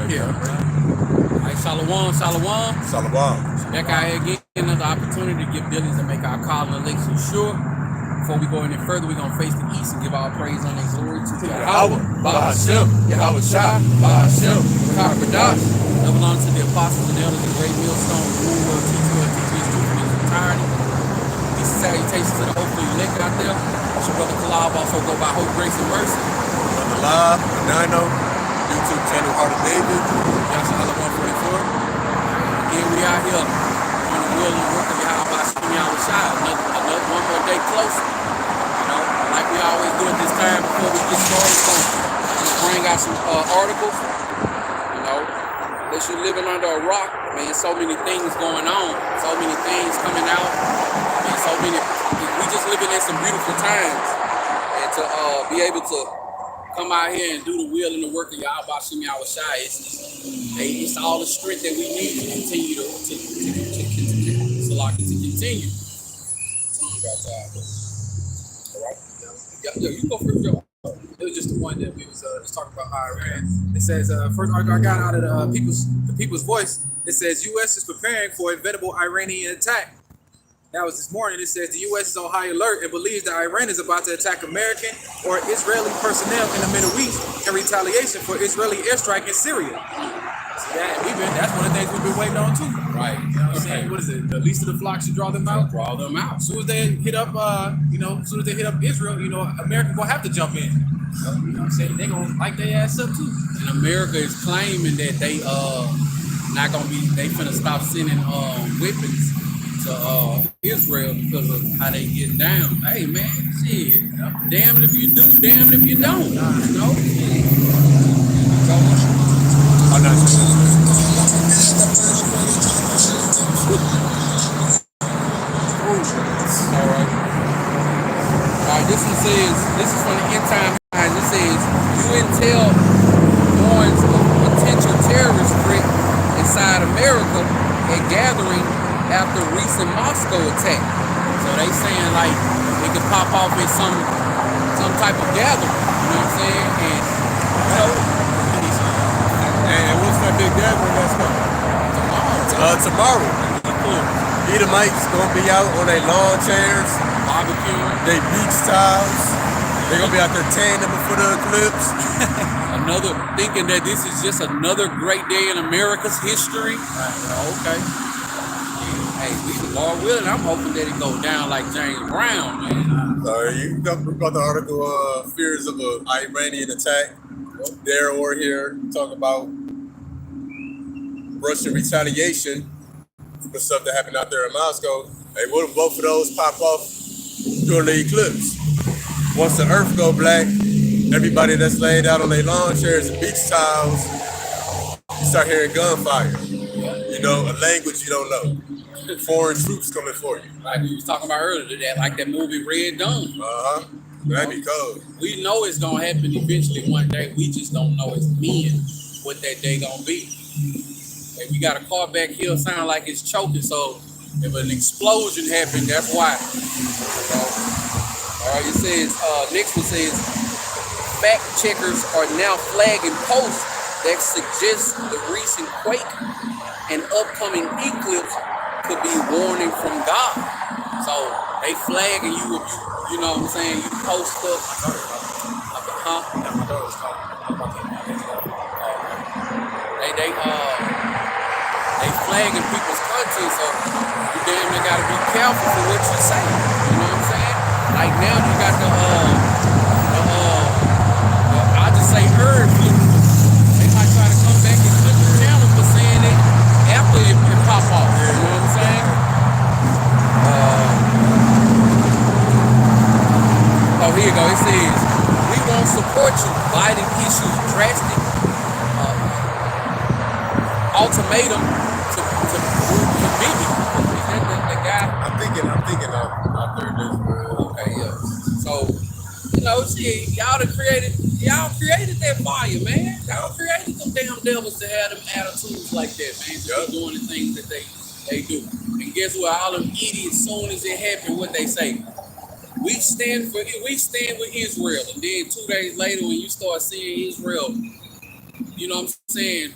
Yeah. All right, Shalom. Back out here again, another opportunity to give diligence and make our call and election sure. Before we go any further, we're going to face the east and give our praise and glory to Yahweh, Bahashem, Yahweh Shai, Bahashem, Karadash. Double honor to the apostles and elders, the great millstone, the rule world teacher, and teach his truth in his entirety. These salutations to the hopefully elect out there. It's your brother Kalab, also go by Hope, Grace, and Mercy. Brother Live, Nino, YouTube channel Heart of David. That's all 144. Again, we out here on the will and work of Yahweh Yahweh Shai. Another one more day closer. You know, like we always do at this time before we get started, we'll bring out some articles. You know, unless you're living under a rock, man, so many things going on, so many things coming out, and so many. We just living in some beautiful times, and to be able to come out here and do the will and the work of Yahweh Yahweh Shai, it's all the strength that we need to continue to continue. Song got tired, all right. Yo, you go first, Joe. It was just the one that we was just talking about Iran. It says first article I got out of the People's Voice. It says U.S. is preparing for a inevitable Iranian attack. That was this morning. It says the U.S. is on high alert and believes that Iran is about to attack American or Israeli personnel in the Middle East in retaliation for Israeli airstrike in Syria. So that's one of the things we've been waiting on too. Right. You know what I'm saying? What is it? The least of the flock should draw them out. Draw them out. As soon as they hit up, as soon as they hit up Israel, America gonna have to jump in. You know what I'm saying? They gonna light their ass up too. And America is claiming that they not gonna be. They finna stop sending weapons to Israel because of how they get down. Hey man, shit. Damn if you do, damn if you don't. You know? Oh, no. All right, this one says, this is from the end time. It says, Intel warns of potential terrorist threat inside America and gathering after recent Moscow attack. So they saying like it could pop off in some type of gathering. You know what I'm saying? And you know, and what's that big gathering that's coming? Tomorrow. Edomites gonna be out on their lawn chairs, barbecuing, they beach tiles. They're gonna be out there tanning before the eclipse. Thinking that this is just another great day in America's history. Okay. Hey, we Lord willing, I'm hoping that it go down like James Brown, man. You got the article, fears of an Iranian attack. There or here, talk about Russian retaliation for stuff that happened out there in Moscow. Hey, what if both of those pop off during the eclipse? Once the earth go black, everybody that's laid out on their lawn chairs and beach tiles, you start hearing gunfire. You know, a language you don't know. Foreign troops coming for you. Like we was talking about earlier, that movie Red Dawn. That'd be cold. We know it's gonna happen eventually one day. We just don't know as men what that day gonna be. Like we got a car back here, sound like it's choking. So if an explosion happened, that's why. All right, it says next one says fact checkers are now flagging posts that suggest the recent quake and upcoming eclipse could be warning from God. So they flagging you if you know what I'm saying, you post stuff. They flagging people's content, so you damn near gotta be careful for what you say. You know what I'm saying? Like now you got I just say herd people. They might try to come back and flip the channel for saying it after it pop off. You know what I'm saying? Here you go. It says, we won't support you. Biden issues drastic ultimatum to Bibi. Is that the guy? I'm thinking out there in Israel. Okay, yeah. So, see, y'all created that fire, man. Y'all created them damn devils to have them attitudes like that, man. To be doing the things that they do. And guess what? All them idiots, soon as it happened, what they say? We stand with Israel, and then 2 days later, when you start seeing Israel you know what I'm saying,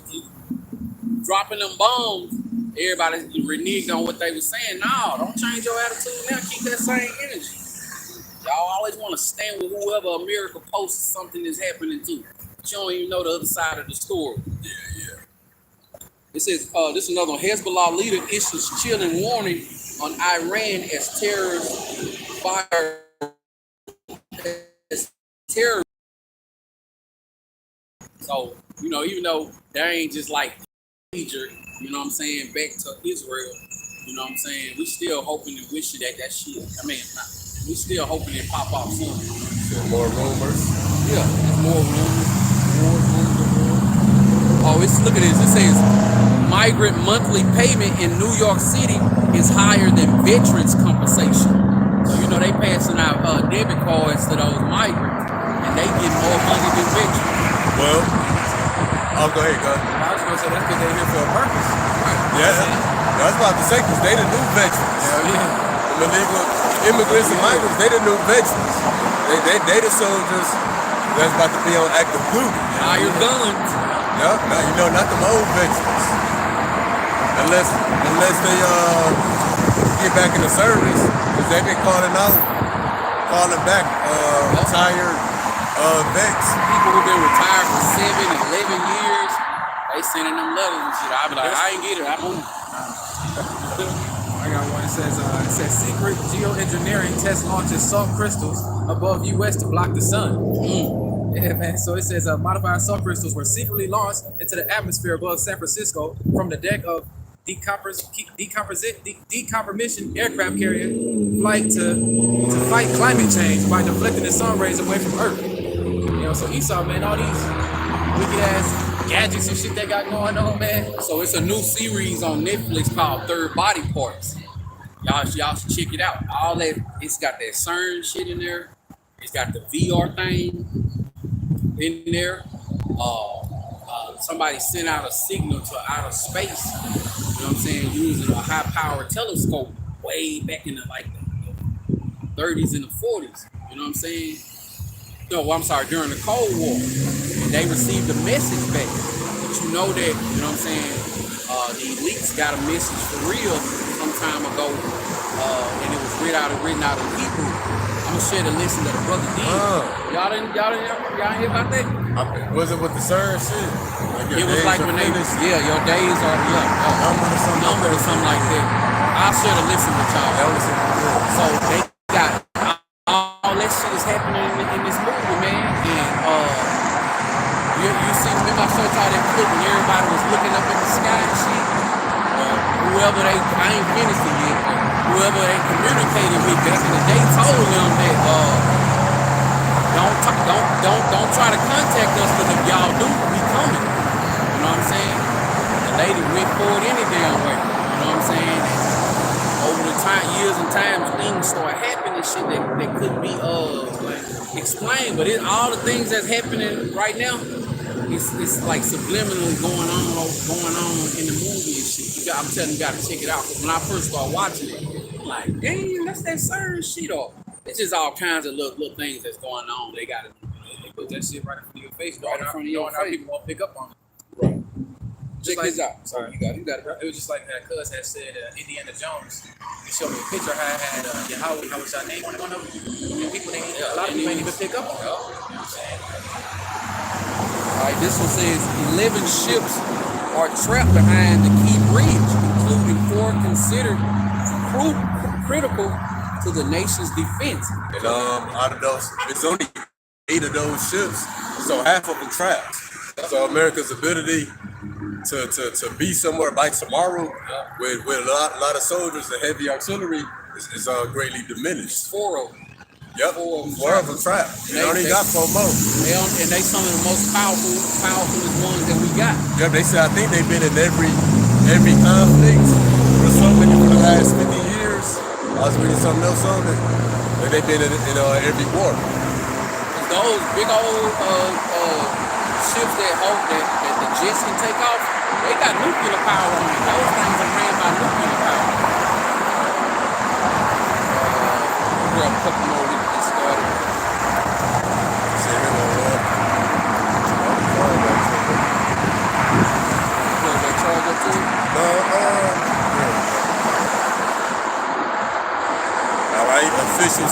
dropping them bombs, everybody reneged on what they were saying. No, don't change your attitude now. Keep that same energy. Y'all always want to stand with whoever America posts something that's happening to. But you don't even know the other side of the story. Yeah. It says, this is another one. Hezbollah leader issues chilling warning on Iran as terrorists fire as terrorists. So, you know, even though they ain't just like major, you know what I'm saying, back to Israel, you know what I'm saying, we still hoping and wishing that shit, we still hoping it pop off soon. So more rumors. Yeah, there's more rumors. Oh, look at this. It says migrant monthly payment in New York City is higher than veterans compensation. So, you know, they passing out debit cards to those migrants, and they get more money than veterans. Well, I'll go ahead, go. I was gonna say that's because they're here for a purpose. Right. Yeah, I was about to say, because they the new veterans. The illegal immigrants and migrants, they the new veterans. They the soldiers that's about to be on active duty. Higher guns. Yeah, now you know, not the old veterans. Unless they get back in the service, because they've been calling back retired vets. People who've been retired for 7 and 11 years, they sending them letters and shit. I be like, I ain't get it. I'm on. I got one. It says secret geoengineering test launches salt crystals above U.S. to block the sun. Yeah, man. So it says modified salt crystals were secretly launched into the atmosphere above San Francisco from the deck of decompression aircraft carrier flight to fight climate change by deflecting the sun rays away from Earth. You know, so Esau, man, all these wicked ass gadgets and shit they got going on, man. So it's a new series on Netflix called Third Body Parts. Y'all should check it out. All that, it's got that CERN shit in there. It's got the VR thing in there. Somebody sent out a signal to outer space, you know what I'm saying, using a high-powered telescope way back in the 30s and the 40s, you know what I'm saying? No, I'm sorry, during the Cold War. And they received a message back. But you know that, you know what I'm saying, the elites got a message for real some time ago, and it was written out in Hebrew. I'm gonna share the listen that the brother did. Y'all didn't hear about that? Was it with the CERN shit? It was like when your days are numbered or something like that. I'll share the listen with y'all. So they got all that shit is happening in this movie, man. And you see, remember I showed y'all that clip when everybody was looking up in the sky and shit. I ain't finished it yet, but whoever they communicated with back in the day told them that don't try to contact us, because if y'all do, we coming. You know what I'm saying? The lady went for it any damn way. You know what I'm saying? And over the years and times, things start happening, shit that couldn't be explained. But all the things that's happening right now, it's like subliminally going on in the movie and shit. I'm telling you, you gotta check it out. Because when I first started watching it, I'm like, damn, that's that CERN shit. Or it's just all kinds of little things that's going on. They put that shit right in front of your face. Right in front of your face. People won't pick up on it. Right. Check this out. Sorry, you got it. It was just like that cuz had said, Indiana Jones. He showed me a picture how it had Yahweh, how was your name on one of them? And people a lot of people ain't even pick up on it. You know what I'm saying? All right, this one says 11 ships are trapped behind the key bridge, including 4 considered critical to the nation's defense. And out of those, it's only 8 of those ships, so half of them trapped. So America's ability to be somewhere by tomorrow with a lot of soldiers and heavy artillery is greatly diminished. 4 of them. Yep, 4 of them trapped. They only got 4 more. And they some of the most powerful ones that we got. Yep, they said I think they've been in every conflict or something for the last 50 years. I was reading something else on it. But they've been in every war. Those big old ships that the jets can take off, they got nuclear power on it. Those things are ran by nuclear power. We have a couple more we can get started.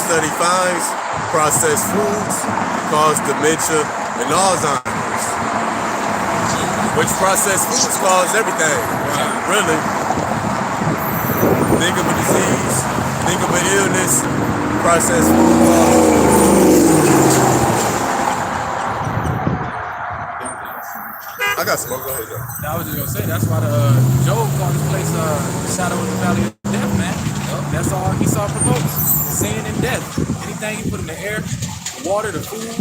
study finds processed foods cause dementia and Alzheimer's. Which processed foods cause everything, really. Think of a disease, think of an illness, processed food causes. I got smoke. Go ahead, Joe. I was just gonna say that's why the Job called this place Shadow in the Valley of Death, man. That's all he saw promotes. Sin and death. Anything you put in the air, the water, the food,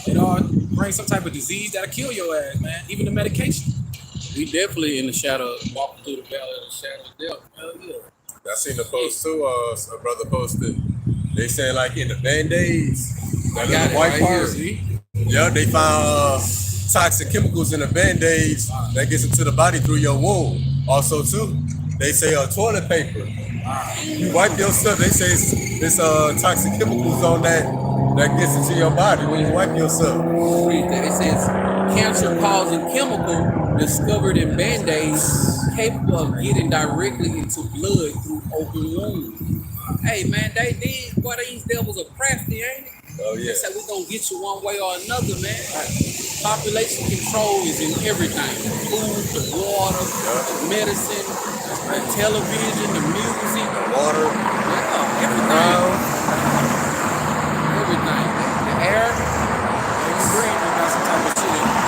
it all brings some type of disease that'll kill your ass, man. Even the medication. We definitely in the shadow, walking through the valley of the shadow of death. Hell yeah. I seen the post too. A brother posted. They saying like in the Band-Aids, that got little it white right part. here, see? Yeah, they found toxic chemicals in the Band-Aids that gets into the body through your wound. Also too, they say toilet paper. You wipe yourself. They say it's toxic chemicals on that gets into your body when you wipe yourself. Read that. It says cancer-causing chemical discovered in Band-Aids capable of getting directly into blood through open wounds. Hey man, these devils are crafty, ain't it? Oh yeah. They say we're gonna get you one way or another, man. Population control is in everything. Food, the water, the medicine, the television, the music, The water, yeah, everything. ground. Everything. The air. And green, they got some type of shit in it.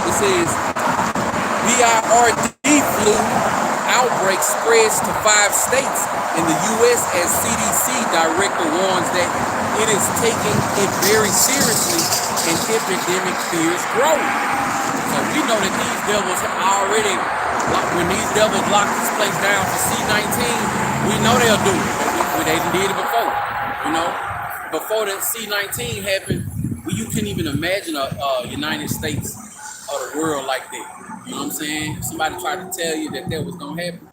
It says BIRD flu outbreak spreads to 5 states in the U.S. as CDC director warns that it is taking it very seriously and epidemic fears grow. So we know that these devils have already, when these devils lock this place down for C-19, we know they'll do it. They did it before, you know. Before the C-19 happened, you couldn't even imagine a United States of the world like that. You know what I'm saying? If somebody tried to tell you that was gonna happen,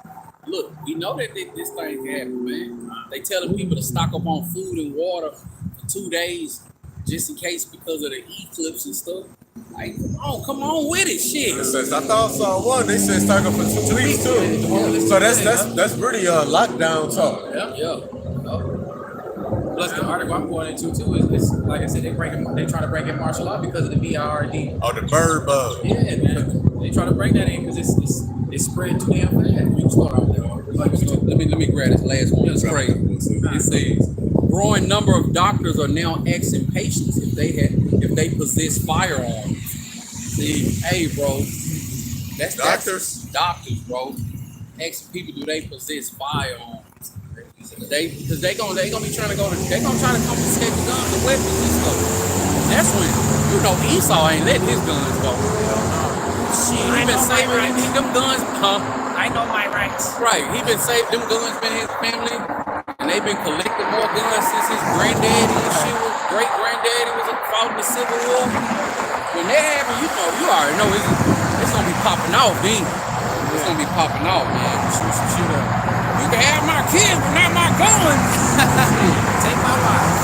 look, we know that this thing can happen, man. They telling people to stock up on food and water for 2 days, just in case because of the eclipse and stuff. Like, come on with it, shit. It says, I thought I saw one. They said stock up for 2 weeks too. So that's really lockdown talk. Yeah. Plus the article I'm going into too is like I said, they trying to bring in martial law because of the BIRD. Oh, the bird bug. Yeah, man. They try to bring that in because it's spread too damn fast. You can start off there. Let me grab this last one. It's crazy. It says growing number of doctors are now asking patients if they possess firearms. See, hey bro, that's doctors, bro. Asking people do they possess firearms. Because they gonna be trying to confiscate the guns and weapons and stuff. That's when Esau ain't letting his guns go. Shit, he been saving them guns, I know my rights. Right, he been saving them guns, been his family, and they been collecting more guns since his granddaddy and shit was great granddaddy was fought in the Civil War. When that happened, you already know it's gonna be popping off, then. It's gonna be popping off, man. Shoot some shit up. You can have my kids, but not my guns. Take my life.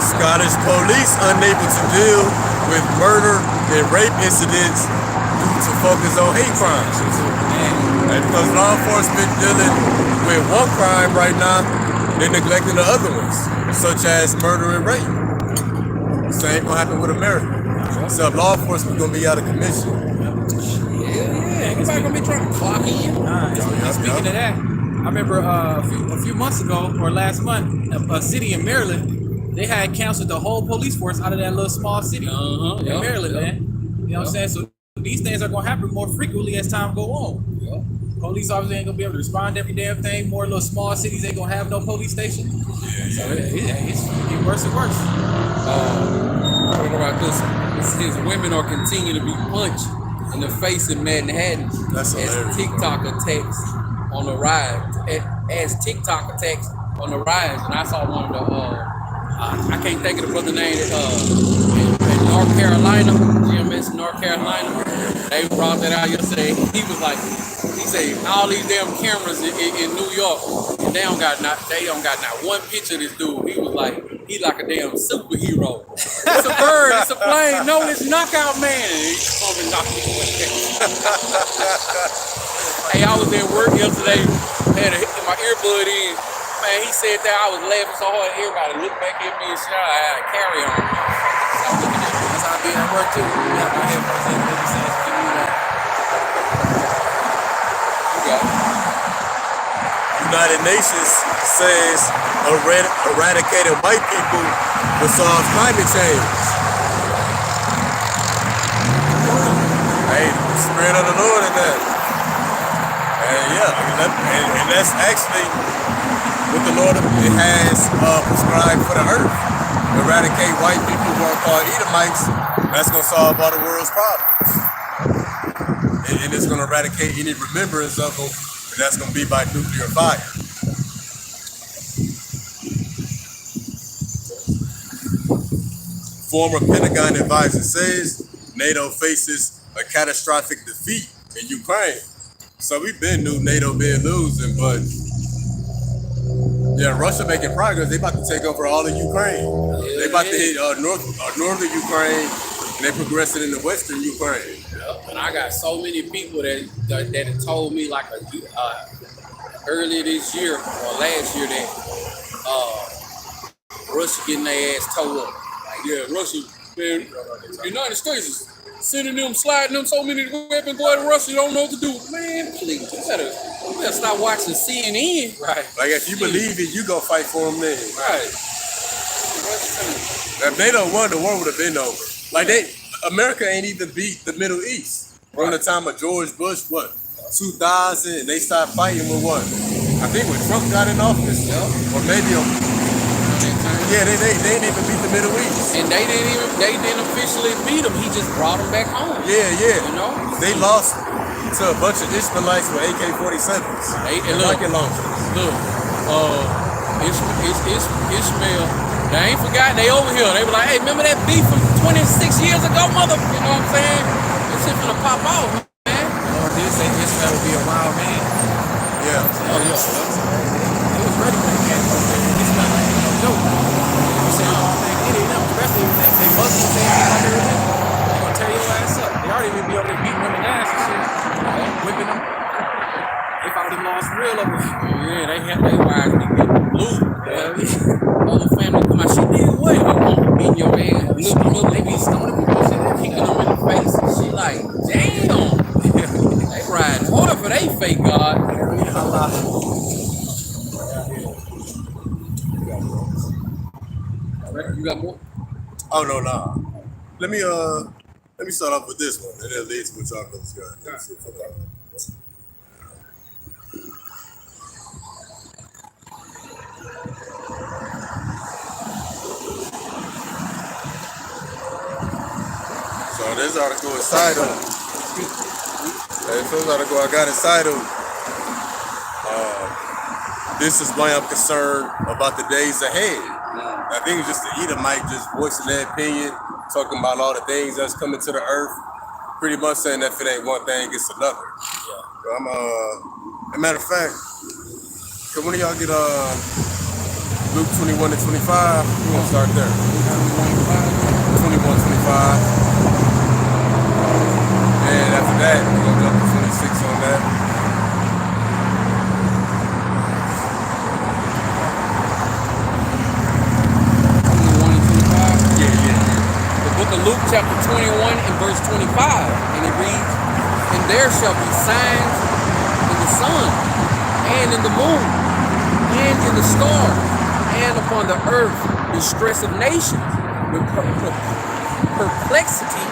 Scottish police unable to deal with murder and rape incidents due to focus on hate crimes. And because law enforcement dealing with one crime right now, they're neglecting the other ones, such as murder and rape. Same gonna happen with America. So law enforcement gonna be out of commission. Yeah, anybody gonna be trying to clock in? Speaking of that, I remember a few months ago or last month, a city in Maryland, they had canceled the whole police force out of that little small city in Maryland, man. You know what I'm saying? So these things are gonna happen more frequently as time go on. Police officers ain't gonna be able to respond to every damn thing. More little small cities ain't gonna have no police station. So it's getting worse and worse. What about this? It says women are continuing to be punched in the face in Manhattan That's as hilarious, TikTok attacks on the rise. As TikTok attacks on the rise, and I saw one of the I can't think of the brother name in North Carolina, GMS North Carolina. They brought that out yesterday. He said all these damn cameras in New York, and they don't got not one picture of this dude. He was like, he like a damn superhero. It's a bird, it's a plane. No, it's Knockout Man. And he's coming knocking away. Hey, I was at work yesterday, had my earbud in. Man, he said that I was laughing so hard, everybody looked back at me and shit. I had to carry on. So I'm looking at me. That's how I be at work too. We have my headphones in, they be saying, give me that. You got it. United Nations says eradicating white people will solve climate change. Hey, the spirit of the Lord in that. And yeah, and that's actually what the Lord has prescribed for the earth. Eradicate white people who are called Edomites. That's going to solve all the world's problems. And it's going to eradicate any remembrance of them. And that's going to be by nuclear fire. Former Pentagon advisor says NATO faces a catastrophic defeat in Ukraine. So we've been knew NATO been losing, but yeah, Russia making progress. They about to take over all of Ukraine. They about to hit northern Ukraine, and they progressing into western Ukraine. And I got so many people that have told me like earlier this year or last year that Russia getting their ass towed up. Like, yeah, Russia, man, the United States is sending them, sliding them so many weapons, boy, to Russia don't know what to do. Man, please, you better stop watching CNN. Right. Like if you believe it, you go fight for them then. Right. If they don't won, the war would have been over. Like America ain't even beat the Middle East. From the time of George Bush, 2000, and they started fighting with what? I think when Trump got in office, or maybe yeah, they didn't even beat the Middle East. And they didn't officially beat him. He just brought them back home. Yeah. You know? They lost to a bunch of Ishmaelites with AK-47s. And rocket launchers. Look, Ishmael, they ain't forgotten they over here. They were like, hey, remember that beef from 26 years ago, mother? You know what I'm saying? This shit finna pop off, man. Lord did say Ishmael would be a wild man. Yeah. He was ready when he came over there. Ishmael ain't no joke. You say, oh, man, any of them, especially when they Muslims, they gonna tear your ass up. They already be over there beating women ass and shit. Whipping them. They found them lost real over here. Yeah, they had their wives be getting blue. Whole family come out, she did what? Beating your ass. Look, they be stoning people, shit, they kicking them in the face and shit like, damn. They riding harder for they fake God. You got more? Oh no, nah. Let me start off with this one, and then lead to what y'all brothers got. So this article is titled. This article I got is titled. This is why I'm concerned about the days ahead. I think it's just the Edomite just voicing their opinion, talking about all the things that's coming to the earth. Pretty much saying that if it ain't one thing, it's another. Yeah. But as a matter of fact, can one of y'all get Luke 21 and 25? We're gonna start there. 21, 25. And after that, we're gonna jump to 26 on that. Book of Luke chapter 21 and verse 25, and it reads, and there shall be signs in the sun, and in the moon, and in the stars, and upon the earth distress of nations, with perplexity,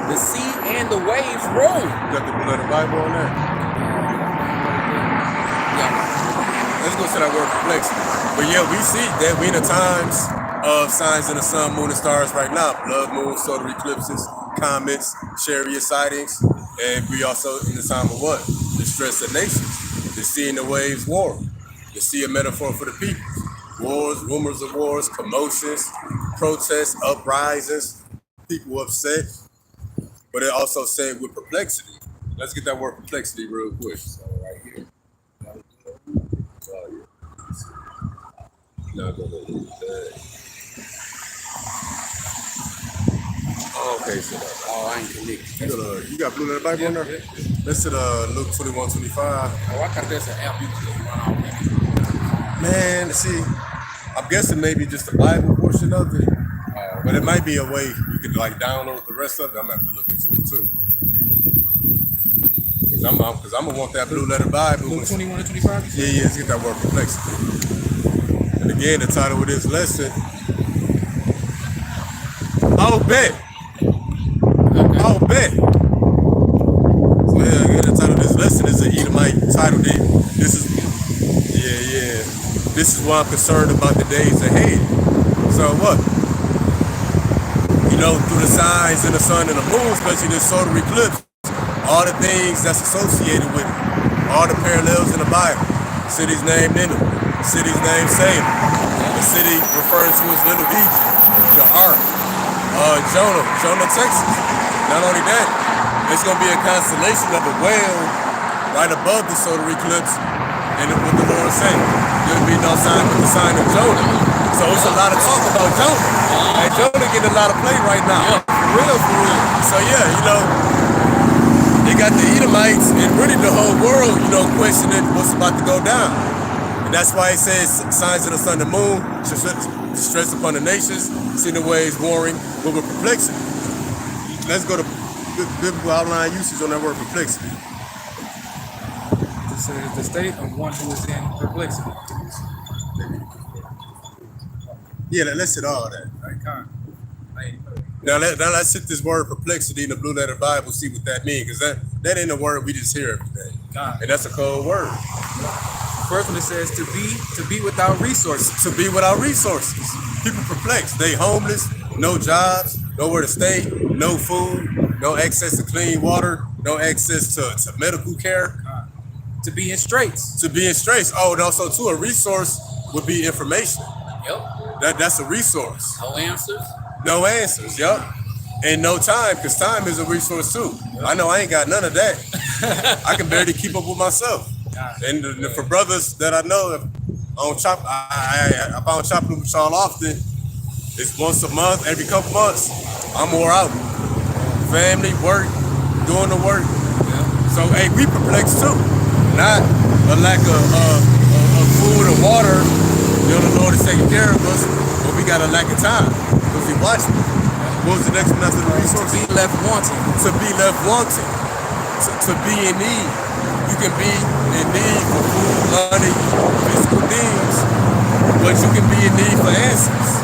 the sea and the waves roll. You got the Bible on that? Yeah. Let's go to that word perplexity. But yeah, we see that we in the times of signs in the sun, moon, and stars right now. Blood moon, solar eclipses, comets, chariot sightings, and we also in the time of what? Distress of nations. The sea and the waves war. The sea a metaphor for the people. Wars, rumors of wars, commotions, protests, uprisings, people upset. But it also said with perplexity. Let's get that word perplexity real quick. So right here. Not gonna do that. Oh, okay, so Oh, I ain't connected. you got Blue Letter Bible on there? Yeah. Let's at Luke 21:25. Oh, I thought that's an app you can just run off. Man, see, I'm guessing maybe just the Bible portion of it, but it might be a way you could like download the rest of it. I'm gonna have to look into it too. Cause I'm gonna want that Blue Letter Bible. Luke 21 and 25. Yeah, let's get that word perplexity. And again, the title of this lesson. I'll bet. I'll bet. So yeah, again, the title of this lesson is an Edomite title. This is This is why I'm concerned about the days ahead. So what? You know, through the signs in the sun and the moon, especially this solar eclipse, all the things that's associated with it, all the parallels in the Bible. Cities named Nineveh, cities named Salem, the city referring to as Little Egypt, the Ark, Jonah, Texas. Not only that, it's gonna be a constellation of a whale right above the solar eclipse, and what the Lord said, there'll be no sign but the sign of Jonah. So it's a lot of talk about Jonah, and Jonah getting a lot of play right now. For real. So yeah, you know. They got the Edomites and really the whole world, you know, questioning what's about to go down. And that's why it says signs of the sun and moon, stress upon the nations, seeing the ways warring, but with perplexity. Let's go to biblical outline usage on that word perplexity. It says the state of one who is in perplexity. Yeah, let's hit all that. Right, kind. Now let's hit this word perplexity in the Blue Letter Bible, see what that means, because that ain't a word we just hear every day. God. And that's a cold word. First one, it says to be without resources. To be without resources. People perplexed. They homeless, no jobs, nowhere to stay, no food, no access to clean water, no access to medical care. To be in straits. To be in straits. Oh, and also too, a resource would be information. Yep. That's a resource. No answers. No answers, yup. And no time, because time is a resource too. I know I ain't got none of that. I can barely keep up with myself. And for brothers that I know, if I don't chop with y'all often, it's once a month, every couple months, I'm more out. Family, work, doing the work. So, hey, we perplexed too. Not a lack of food or water. You know, the Lord is taking care of us, but we got a lack of time. Because we watched it. What was the next one after the resource? To be left wanting. To be left wanting. To be in need. You can be in need for food, money, physical things, but you can be in need for answers.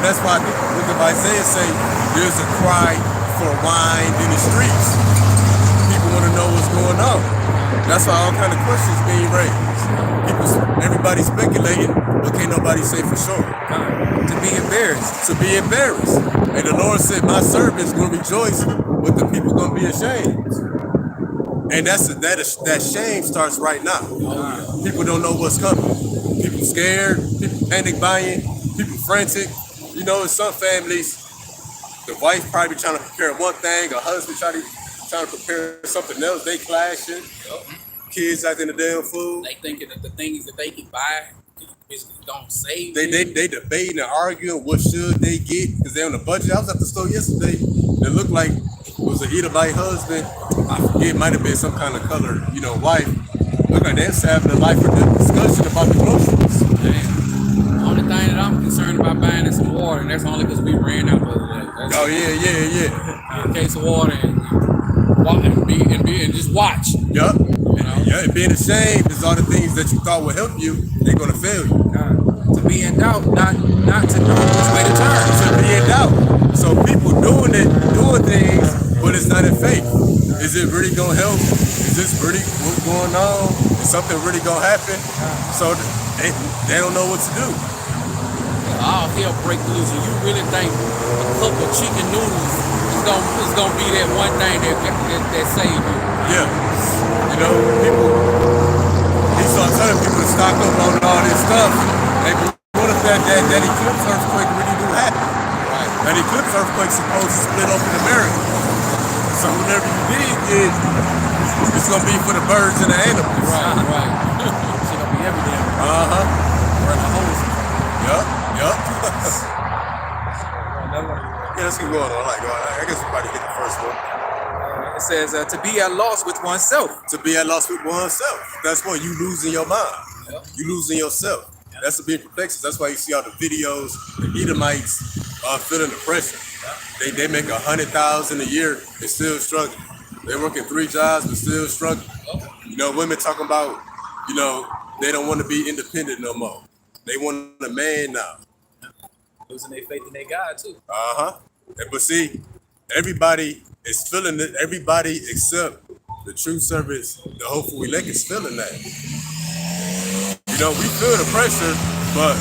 That's why the book of Isaiah say there's a cry for wine in the streets. People want to know what's going on. That's why all kind of questions being raised. Everybody's speculating, but can't nobody say for sure. To be embarrassed. To be embarrassed. And the Lord said, my servants will rejoice, but the people gonna be ashamed. And that shame starts right now. People don't know what's coming. People scared, people panic buying, people frantic. You know, in some families, the wife probably trying to prepare one thing, a husband trying to prepare something else. They clashing. Kids acting a damn fool. They thinking that the things that they can buy is don't save. They debating and arguing what should they get because they're on the budget. I was at the store yesterday. It looked like it was an Edomite husband. I forget, it might have been some kind of color, you know, wife. Look like they're having a life or death discussion about the groceries. The only thing that I'm concerned about buying is some water, and that's only because we ran out the other day. Oh yeah. A case of water and just watch. Yup. You know? Yeah, and being ashamed is all the things that you thought would help you, they're gonna fail you. To be in doubt, not to know which way to turn. To be in doubt. So people doing things, but it's not in faith. Is it really gonna help? Is this really what's going on? Is something really gonna happen? So they don't know what to do. All hell break loose, and you really think a cup of chicken noodles is gonna be that one thing that save you? Yeah. You know, he started telling people to stock up on all this stuff. And what if that eclipse earthquake really do happen? Right. That eclipse earthquake's supposed to split open America. So whenever you did get, it's gonna be for the birds and the animals. Right. It's gonna be everything. Uh-huh. Run the hose. Yup. Yeah, let's keep going. I guess we probably get the first one. It says to be at loss with oneself. To be at loss with oneself. That's what you losing your mind. Yep. You losing yourself. That's the big perplexity. That's why you see all the videos, the Edomites feeling the pressure. They make 100,000 a year and still struggling. They're working 3 jobs but still struggling. You know, women talking about, you know, they don't want to be independent no more. They want a man now. Losing their faith in their God too. But see, everybody is feeling it. Everybody except the true servants, the hopeful elect is feeling that. You know, we feel the pressure, but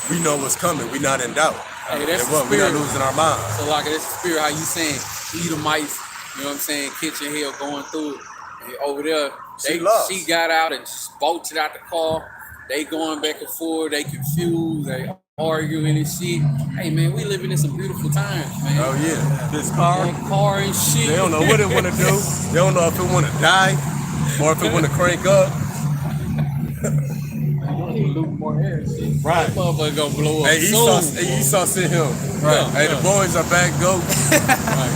we know what's coming. We're not in doubt. Hey, that's and the what? We're not spirit. losing our minds. So like that's the spirit, how you saying Edomites, you know what I'm saying, kitchen hell going through it. And over there, she got out and just bolted out the car. They going back and forth, they confused, they arguing and shit. Hey man, we living in some beautiful times, man. Oh yeah. This car. That car and shit. They don't know what it want to do. They don't know if it want to die or if it want to crank up. Right. That motherfucker gonna blow up Hey, soon. Esau sent him. Right. Hey, the boys are back. Go. Right.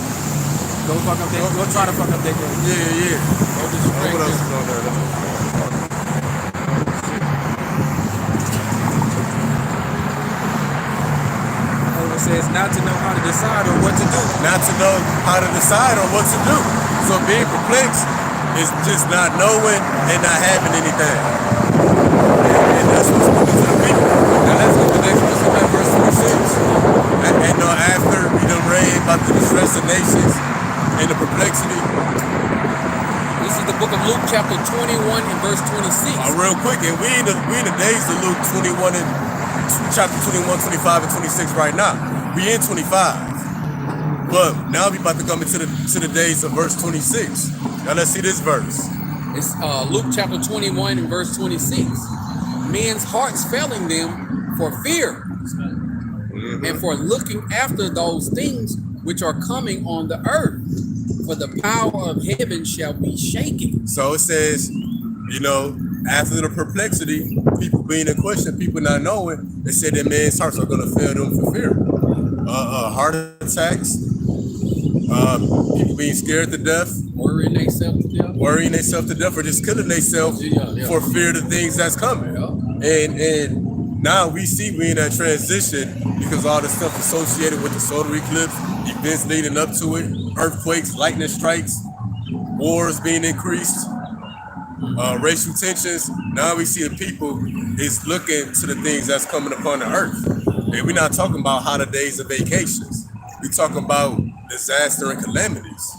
Go fuck up that. Go try to fuck up that game. Yeah. Go disrespect What else them. is on there? It says not to know how to decide on what to do. Not to know how to decide on what to do. So being perplexed is just not knowing and not having anything. And that's what's coming to the people. Now let's go to the next verse, verse 26. And after we done read about the distress of nations and the perplexity. This is the book of Luke, chapter 21 and verse 26. Real quick, and we in the days of Luke 21 and chapter 21, 25, and 26 right now. We in 25. But now we about to come into the days of verse 26. Now let's see this verse. It's Luke chapter 21 and verse 26. Men's hearts failing them for fear and for looking after those things which are coming on the earth. For the power of heaven shall be shaken. So it says, you know, after the perplexity, people being in question, people not knowing, they said that men's hearts are going to fail them for fear. Heart attacks, people being scared to death, Worrying themselves to death, or just killing themselves for fear of the things that's coming. And now we see we in that transition because all the stuff associated with the solar eclipse, events leading up to it, earthquakes, lightning strikes, wars being increased, racial tensions. Now we see the people is looking to the things that's coming upon the earth. And we're not talking about holidays or vacations. We're talking about disaster and calamities.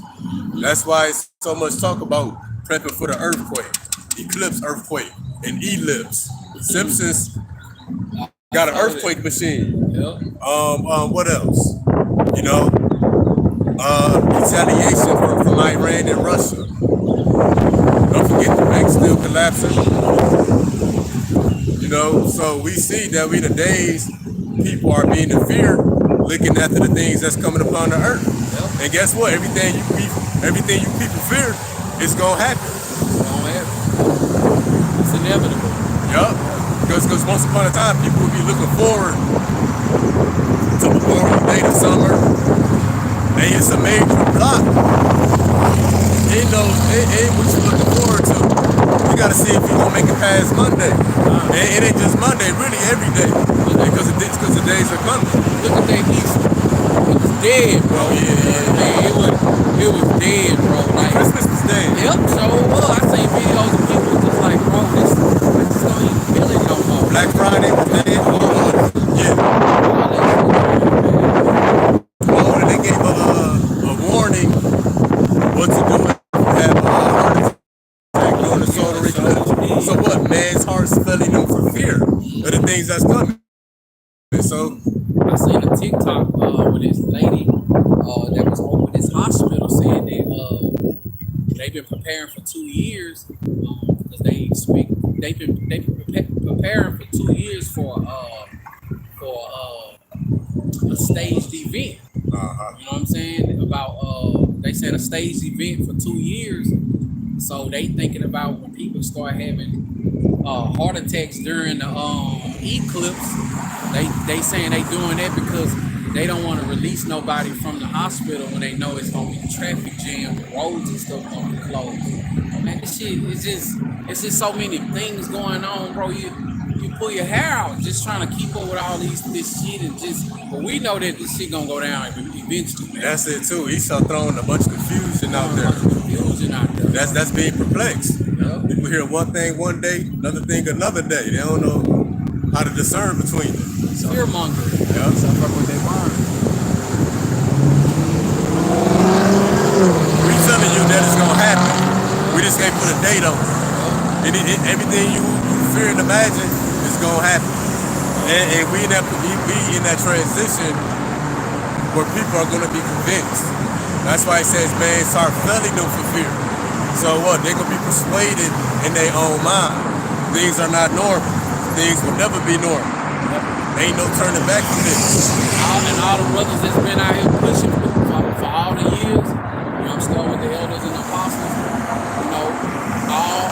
That's why it's so much talk about prepping for the earthquake, eclipse, earthquake, and ellipse. Simpsons got an earthquake machine. What else? You know, retaliation from Iran and Russia. Don't forget the bank still collapsing. You know, so we see that we in the days people are being in fear, looking after the things that's coming upon the earth. And guess what? Everything you people fear is gonna happen. It's inevitable. Yup. Because once upon a time, people would be looking forward to Memorial Day this summer. And it's a major block. Ain't what you're looking forward to. You gotta see if you're gonna make it past Monday. And it ain't just Monday, really every day. Because the days are coming. Look at that Easter. It was dead, bro. Oh, yeah. Man, it was dead, bro. Like Christmas was dead. Yep, so I seen videos of people just like, bro, this don't even feel it no more. Black Friday was dead. Yeah. Oh, and they gave a warning what to do if you have a heart attack during the solar eclipse. So what? Man's heart's filling them for fear of the things that's coming. So I seen a TikTok with this lady that was over this hospital saying that they've been preparing for 2 years because they've been preparing for 2 years for a staged event. You know what I'm saying? About they said a staged event for 2 years. So they thinking about when people start having heart attacks during the eclipse. They saying they doing that because they don't want to release nobody from the hospital when they know it's gonna be traffic jam, the roads and stuff gonna be closed. Man, this shit it's just so many things going on, bro. You pull your hair out just trying to keep up with all this shit and but we know that this shit gonna go down eventually, man. That's it too. Esau throwing a bunch of confusion out there. That's being perplexed. Yeah. People hear one thing one day, another thing another day. They don't know how to discern between them. Fear mongering. Yeah. Fuck with their mind. We telling you that it's gonna happen. We just can't put a date on it. Everything you fear and imagine is gonna happen. And we in that transition where people are gonna be convinced. That's why it says man's heart failing them for fear. So what? They're gonna be persuaded in their own mind. Things are not normal. Things will never be normal. Ain't no turning back from this. All the brothers that's been out here pushing for all the years, you know, I'm still with the elders and the apostles, you know,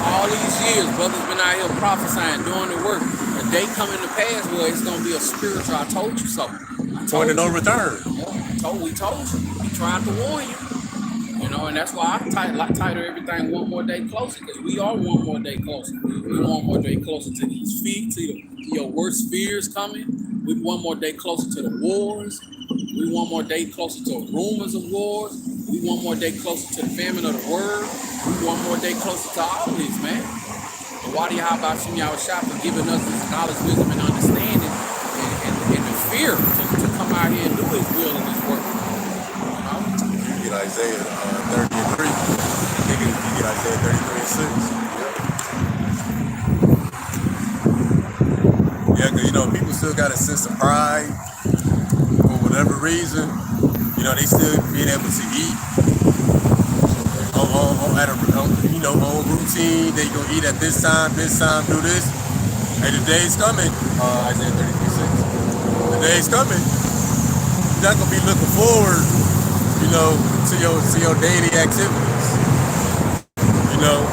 all these years, brothers been out here prophesying, doing the work. The day coming to pass where it's gonna be a spiritual, I told you so. Point of no return. Yeah, we told you. We tried to warn you. You know, and that's why I title everything one more day closer, because we are one more day closer. We one more day closer to these feet, to your worst fears coming. We one more day closer to the wars. We one more day closer to rumors of wars. We one more day closer to the famine of the word. We one more day closer to all this, man. And Wadi Habashim Yahushua for giving us this knowledge, wisdom, and understanding, and the fear to come out here and do his will and his work. You get Isaiah 30 and 3. You get Isaiah 33 and 6. Yeah, because, you know, people still got a sense of pride for whatever reason. You know, they still being able to eat on routine. They gonna eat at this time, do this. Hey, the day's coming. Isaiah 33:6. The day's coming. You're not gonna be looking forward, you know, to your daily activities. You know,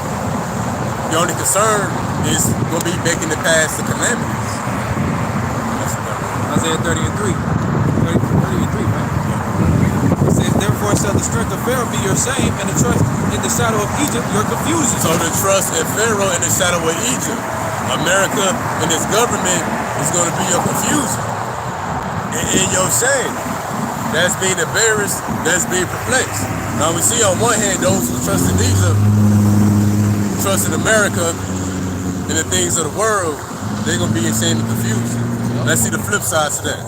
your only concern is gonna be making it past the commandments. Isaiah 30 and 3. 30 and 3, man. It says, therefore shall the strength of Pharaoh be your shame, and the trust in the shadow of Egypt your confusion. So the trust in Pharaoh and the shadow of Egypt, America and its government is going to be your confusion and in your shame. That's being embarrassed, that's being perplexed. Now we see on one hand those who trust in Egypt, trust in America and the things of the world, they're going to be in shame and confusion. Let's see the flip side to that.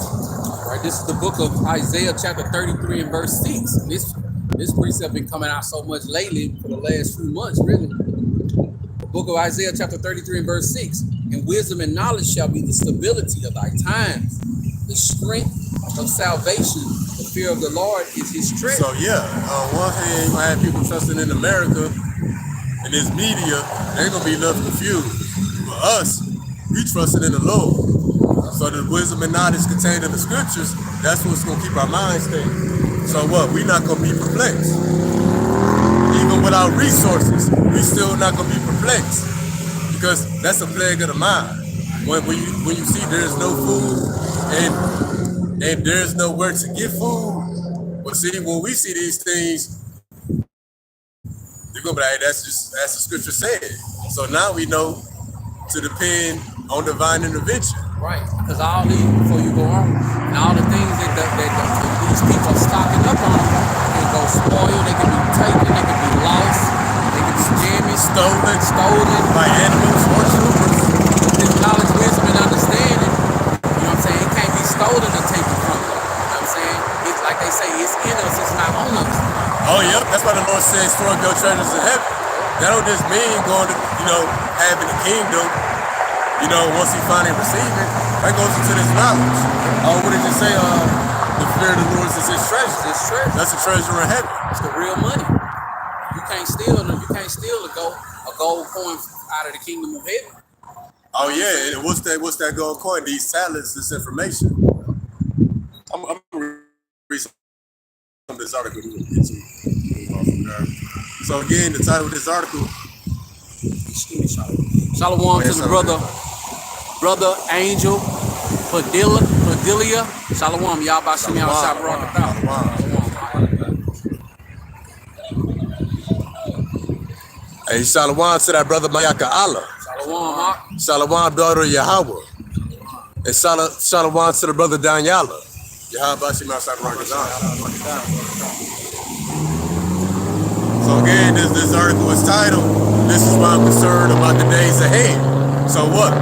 Right, this is the book of Isaiah chapter 33 and verse 6. This precept been coming out so much lately for the last few months, really. The book of Isaiah chapter 33 and verse 6. And wisdom and knowledge shall be the stability of thy times. The strength of salvation, the fear of the Lord is his strength. So yeah, on one hand, you have people trusting in America and this media, they're going to be left confused. For us, we trusting in the Lord. So the wisdom and knowledge contained in the scriptures, that's what's going to keep our minds stayed. So what? We're not going to be perplexed. Even without resources, we still not going to be perplexed, because that's a plague of the mind. When you see there's no food and there's nowhere to get food, but see, when we see these things, you're going to be like, hey, that's the scripture said. So now we know to depend on divine intervention. Right, because all these, before you go on, and all the things that these people are stocking up on can go spoiled, they can be taken, they can be lost, they can be jammed, stolen by animals or troopers. With this knowledge, wisdom, and understanding, you know what I'm saying, it can't be stolen or taken from you. You know what I'm saying? It's like they say, it's in us, it's not on us. Oh, yep, that's why the Lord says, store up your treasures in heaven. That don't just mean going to, having the kingdom. Once he finally receive it, that goes into this knowledge. Oh, what did it say? The fear of the Lord is his treasure. It's treasure. That's a treasure in heaven. It's the real money. You can't steal a gold coin out of the kingdom of heaven. Oh yeah, and what's that gold coin? These talents, this information. I'm gonna read some of this article. So again, the title of this article. Shalom to the brother Angel Padilla Delia, Shalom, y'all about Shimmy out shop Hey, shalom to that brother Mayaka Allah. Shalom, Mark. Shalom, daughter Yahweh. And shalom to the brother Danyala. Yahweh Shimmy out shop So again, this article is titled, "This is why I'm concerned about the days ahead." So what?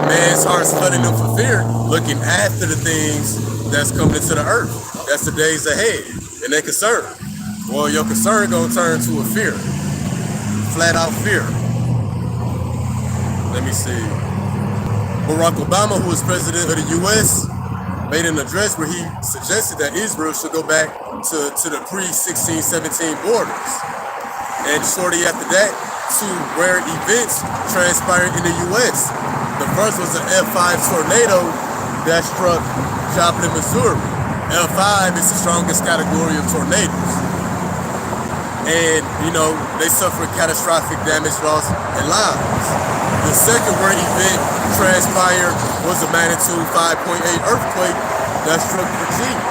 Man's heart's flooding them for fear, looking after the things that's coming into the earth. That's the days ahead. And they concerned. Well, your concern gonna turn to a fear. Flat out fear. Let me see. Barack Obama, who was president of the US, made an address where he suggested that Israel should go back to the pre-1617 borders. And shortly after that, two rare events transpired in the U.S. The first was an F5 tornado that struck Joplin, Missouri. F5 is the strongest category of tornadoes. And, they suffered catastrophic damage, loss, and lives. The second rare event transpired was a magnitude 5.8 earthquake that struck Virginia,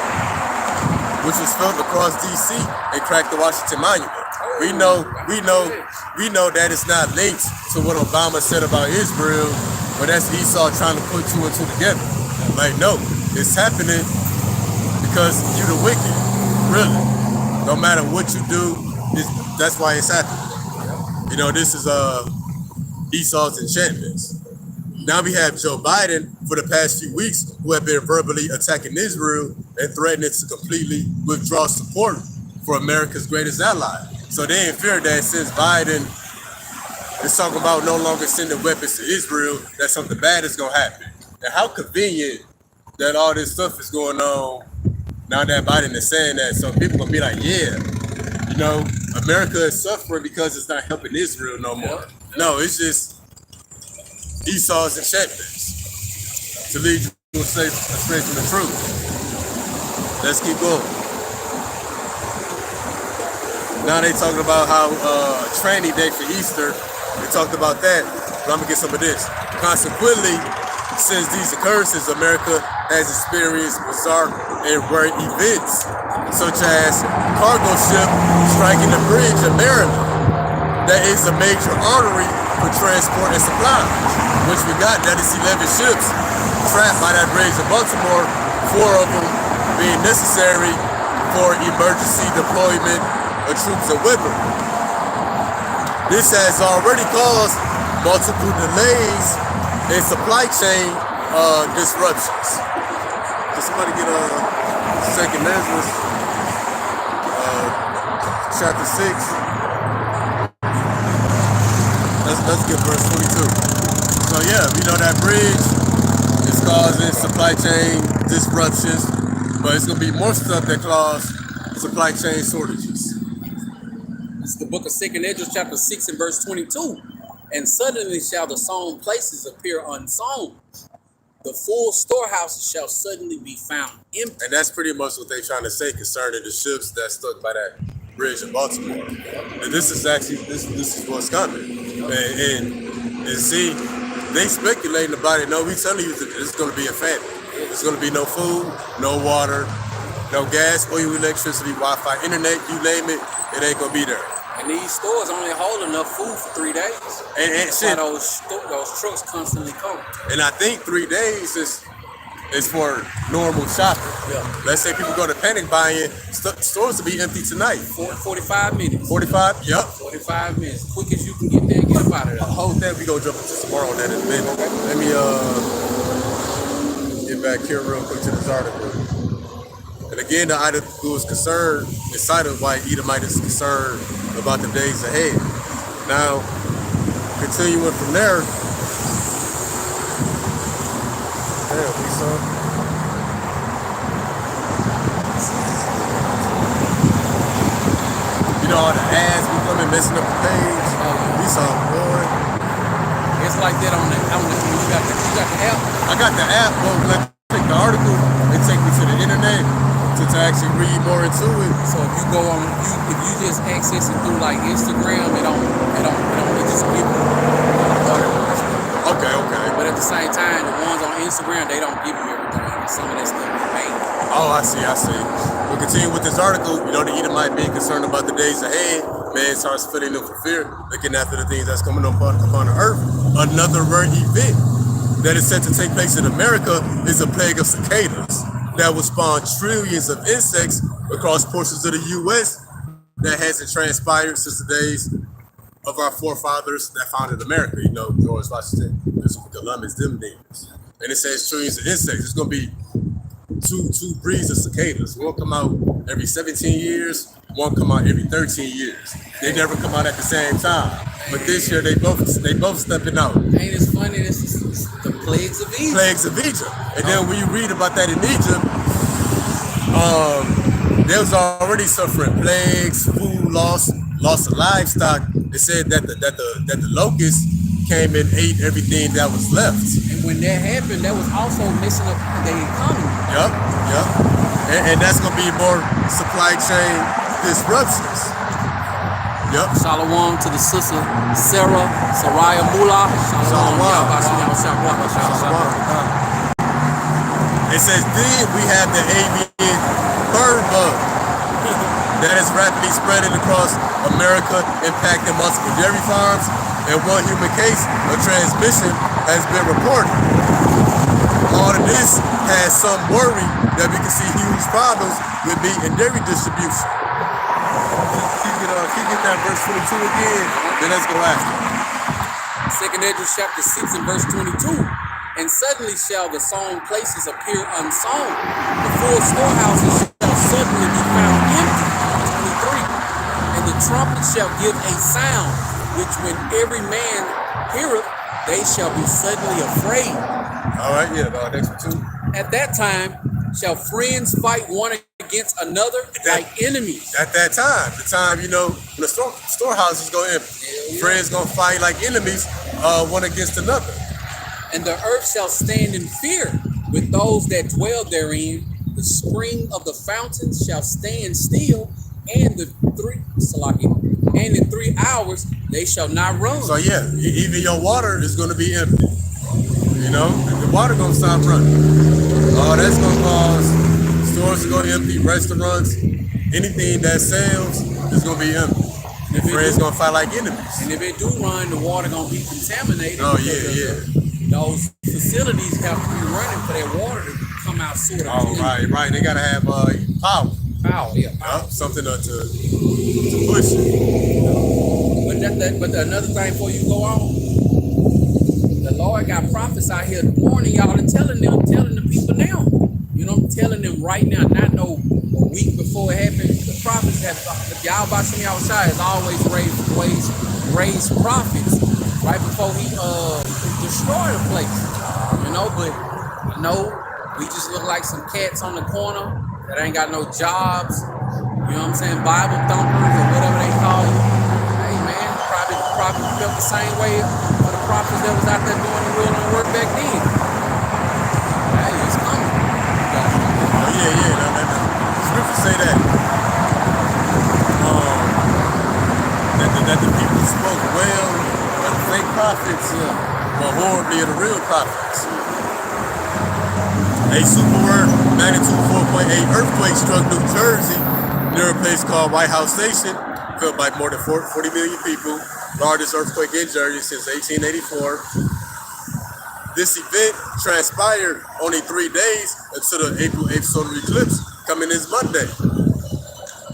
which was felt across D.C. and cracked the Washington Monument. We know that it's not linked to what Obama said about Israel, but that's Esau trying to put two and two together. Like, no, it's happening because you the wicked, really. No matter what you do, that's why it's happening. This is Esau's enchantments. Now we have Joe Biden for the past few weeks who have been verbally attacking Israel and threatening to completely withdraw support for America's greatest ally. So they in fear that since Biden is talking about no longer sending weapons to Israel, that something bad is gonna happen. And how convenient that all this stuff is going on now that Biden is saying that. So people gonna be like, yeah, America is suffering because it's not helping Israel no more. No, it's just Esau's enchantments to lead you astray from the truth. Let's keep going. Now they talking about how training day for Easter. We talked about that, but I'm gonna get some of this. Consequently, since these occurrences, America has experienced bizarre and rare events, such as cargo ship striking the bridge in Maryland. That is a major artery for transport and supplies, which we got. That is 11 ships trapped by that bridge in Baltimore, 4 of them being necessary for emergency deployment of troops and weaponry. This has already caused multiple delays and supply chain disruptions. Can somebody get Second Ezra, chapter 6? Let's get verse 22. So yeah, that bridge is causing supply chain disruptions, but it's gonna be more stuff that cause supply chain shortages. It's the book of 2 Ezra, chapter 6 and verse 22. And suddenly shall the sown places appear unsown. The full storehouses shall suddenly be found empty. And that's pretty much what they're trying to say concerning the ships that's stuck by that bridge in Baltimore. And this is what's coming. And see, they speculating about it. No, we telling you that it's going to be a famine. There's going to be no food, no water, no gas, oil, electricity, Wi-Fi, internet, you name it, it ain't going to be there. And these stores only hold enough food for 3 days. And shit, those trucks constantly come. And I think 3 days is for normal shopping. Yeah. Let's say people go to panic buying, stores will be empty tonight. 45 minutes. 45? Yep. 45 minutes. Quick as you can get there, get up out of there. Hold that, we gonna jump into some more on that in a minute. Okay. Let me get back here real quick to this article. And again, the article is concerned, decided why Edomite is concerned about the days ahead. Now, continuing from there, Lisa. All the ads be coming messing up the page. We saw, boy. It's like that on the you got the app? I got the app, but when I click the article, it take me to the internet to actually read more into it. So if you go on, if you just access it through like Instagram, it just give you articles. Okay. But at the same time, the ones on Instagram, they don't give you everything. Some of that stuff Oh, I see. We'll continue with this article. You know, the Edomite being concerned about the days ahead. Man starts filling them for fear, looking after the things that's coming upon the earth. Another rare event that is set to take place in America is a plague of cicadas that will spawn trillions of insects across portions of the U.S. that hasn't transpired since the days of our forefathers that founded America. You know, George Washington, Columbus, them names. And it says trillions of insects. It's going to be two breeds of cicadas. One come out every 17 years, one come out every 13 years. They never come out at the same time. But this year they both stepping out. Ain't it funny? This is the plagues of Egypt. Plagues of Egypt. And then when you read about that in Egypt, they was already suffering plagues, food loss of livestock. It said that the locusts came and ate everything that was left. And when that happened, that was also messing up the economy. Yep. And that's gonna be more supply chain disruptions. Yep. Shalom to the sister Sarah Saraya Mula. Shalom. Shalom. It says then we have the avian bird bug that is rapidly spreading across America, impacting multiple dairy farms. In one human case, a transmission has been reported. All of this has some worry that we can see huge problems with meat and dairy distribution. Keep getting that verse 22 again, then let's go after. Second Ezra chapter 6 and verse 22. And suddenly shall the sown places appear unsown. The full storehouses shall suddenly be found empty. 23. And the trumpet shall give a sound, which when every man heareth, they shall be suddenly afraid. All right, yeah, next one too. At that time shall friends fight one against another like enemies. At that time, the time, you know, when the storehouses go empty, friends gonna fight like enemies, one against another. And the earth shall stand in fear with those that dwell therein. The spring of the fountains shall stand still, and in 3 hours they shall not run. So yeah, even your water is gonna be empty. You know, the water gonna stop running. That's gonna cause stores to go empty, restaurants, anything that sells is gonna be empty. And friends gonna fight like enemies. And if it do run, the water gonna be contaminated. Oh yeah. Those facilities have to be running for that water to come out sort of. Oh right. They gotta have power. Power. Something to push it. But another thing before you go on, the Lord got prophets out here warning y'all and telling the people now. You know, telling them right now, not no a week before it happened. The prophets have Yahweh Bashim Yahushua has always raised prophets right before he destroyed the place. You know, but I know we just look like some cats on the corner that ain't got no jobs. You know what I'm saying? Bible thumpers or whatever they call it. Hey man, probably felt the same way for the prophets that was out there doing the will and work back then. Hey, it's coming. Oh yeah. No. Scriptures say that. That the people spoke well of the fake prophets, but horribly of the real prophets. A super magnitude 4.8 earthquake struck New Jersey near a place called White House Station, felt by more than 40 million people. Largest earthquake in Jersey since 1884. This event transpired only 3 days until the April 8th solar eclipse coming this Monday.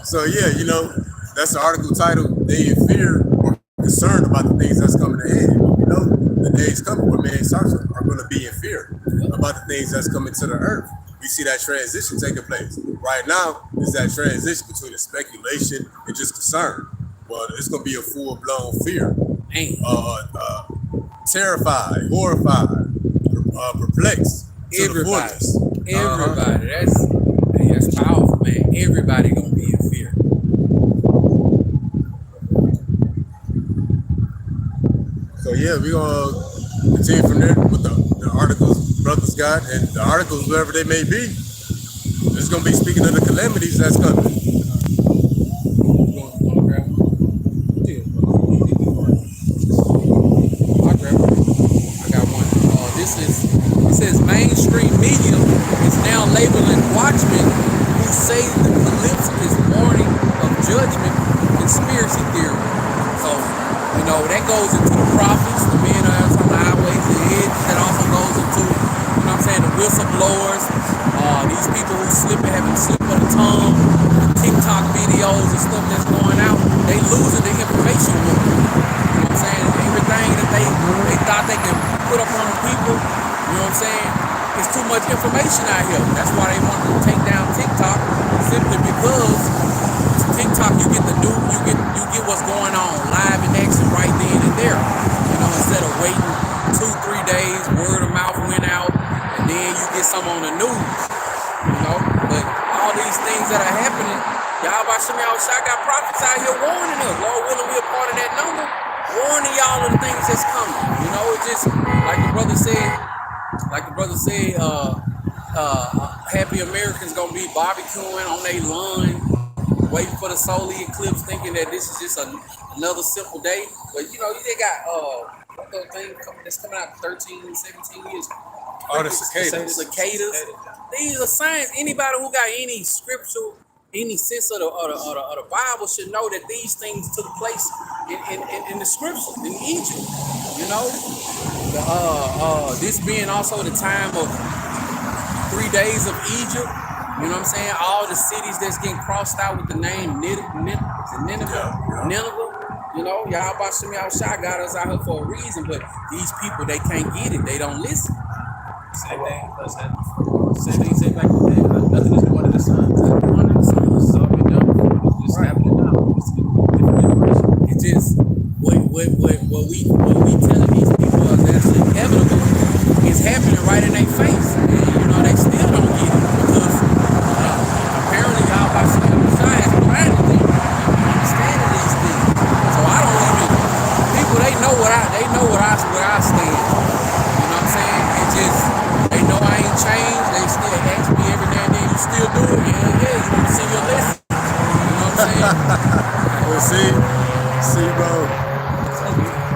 So yeah, you know, that's the article titled, They in Fear or Concerned About the Things That's Coming Ahead. You know, the days coming where man's hearts are going to be in fear about the things that's coming to the earth. We see that transition taking place. Right now, is that transition between the speculation and just concern. Well, it's going to be a full-blown fear. Terrified, horrified, perplexed. Everybody. That's powerful, man. Everybody gonna be in fear. So yeah, we're gonna continue from there with the articles brothers got, and the articles, wherever they may be, it's gonna be speaking of the calamities that's coming. It says mainstream media is now labeling Watchmen stuff that's going out, they losing the information war. You know what I'm saying? Everything that they thought they could put up on the people, you know what I'm saying? It's too much information out here. That's why they wanted to take down TikTok, simply because TikTok, you get the new, you get what's going on live in action right then and there. You know, instead of waiting 2-3 days, word of mouth went out, and then you get some on the news. You know, but all these things that are happening, y'all by Shimmy Shai got prophets out here warning us. Lord willing, we a part of that number, warning y'all of the things that's coming. You know, it just like the brother said. Happy Americans gonna be barbecuing on their lawn, waiting for the solar eclipse, thinking that this is just another simple day. But you know, they got what the thing that's coming out 13, 17 years. Oh, the cicadas. Cicadas. These are signs. Anybody who got any scriptural, any sense of the Bible should know that these things took place in the scriptures in Egypt. You know, this being also the time of 3 days of Egypt. You know what I'm saying? All the cities that's getting crossed out with the name Nineveh. You know, y'all about Shimmy Shai got us out here for a reason, but these people, they can't get it. They don't listen. Same thing, same like nothing is more than the sun. It's all been done before. It's just happening now. It's a different generation. It's just what we telling these people that's inevitable is happening right in their face. And, you know, they still don't get it because apparently y'all by Shimmy Shai is blinded them, understanding these things. So I don't even people they know where I stand. You know what I'm saying? It just they know I ain't changed. They still ask me every now and then, you still do it? Yeah, you want to see your lesson. You know what I'm saying? Well, see, bro.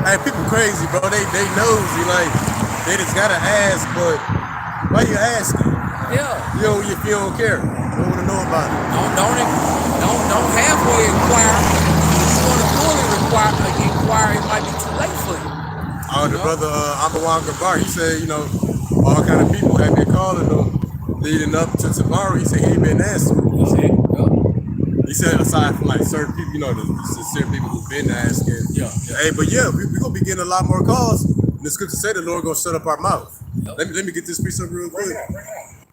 Hey, people crazy, bro. They nosy, like they just gotta ask, but why you asking? Yeah. You know, if you don't care, you don't want to know about it. Don't halfway inquire. If you want to fully inquire, it might be too late for you. Oh, the brother Amawan Gabar, he said, you know, all kind of people have been calling him leading up to tomorrow. He said he ain't been answering. He said aside from like certain people, you know, the sincere people who've been asking. Yeah. Hey, but yeah, we're gonna be getting a lot more calls. The scripture say the Lord gonna shut up our mouth. Yep. Let me get this piece up real quick.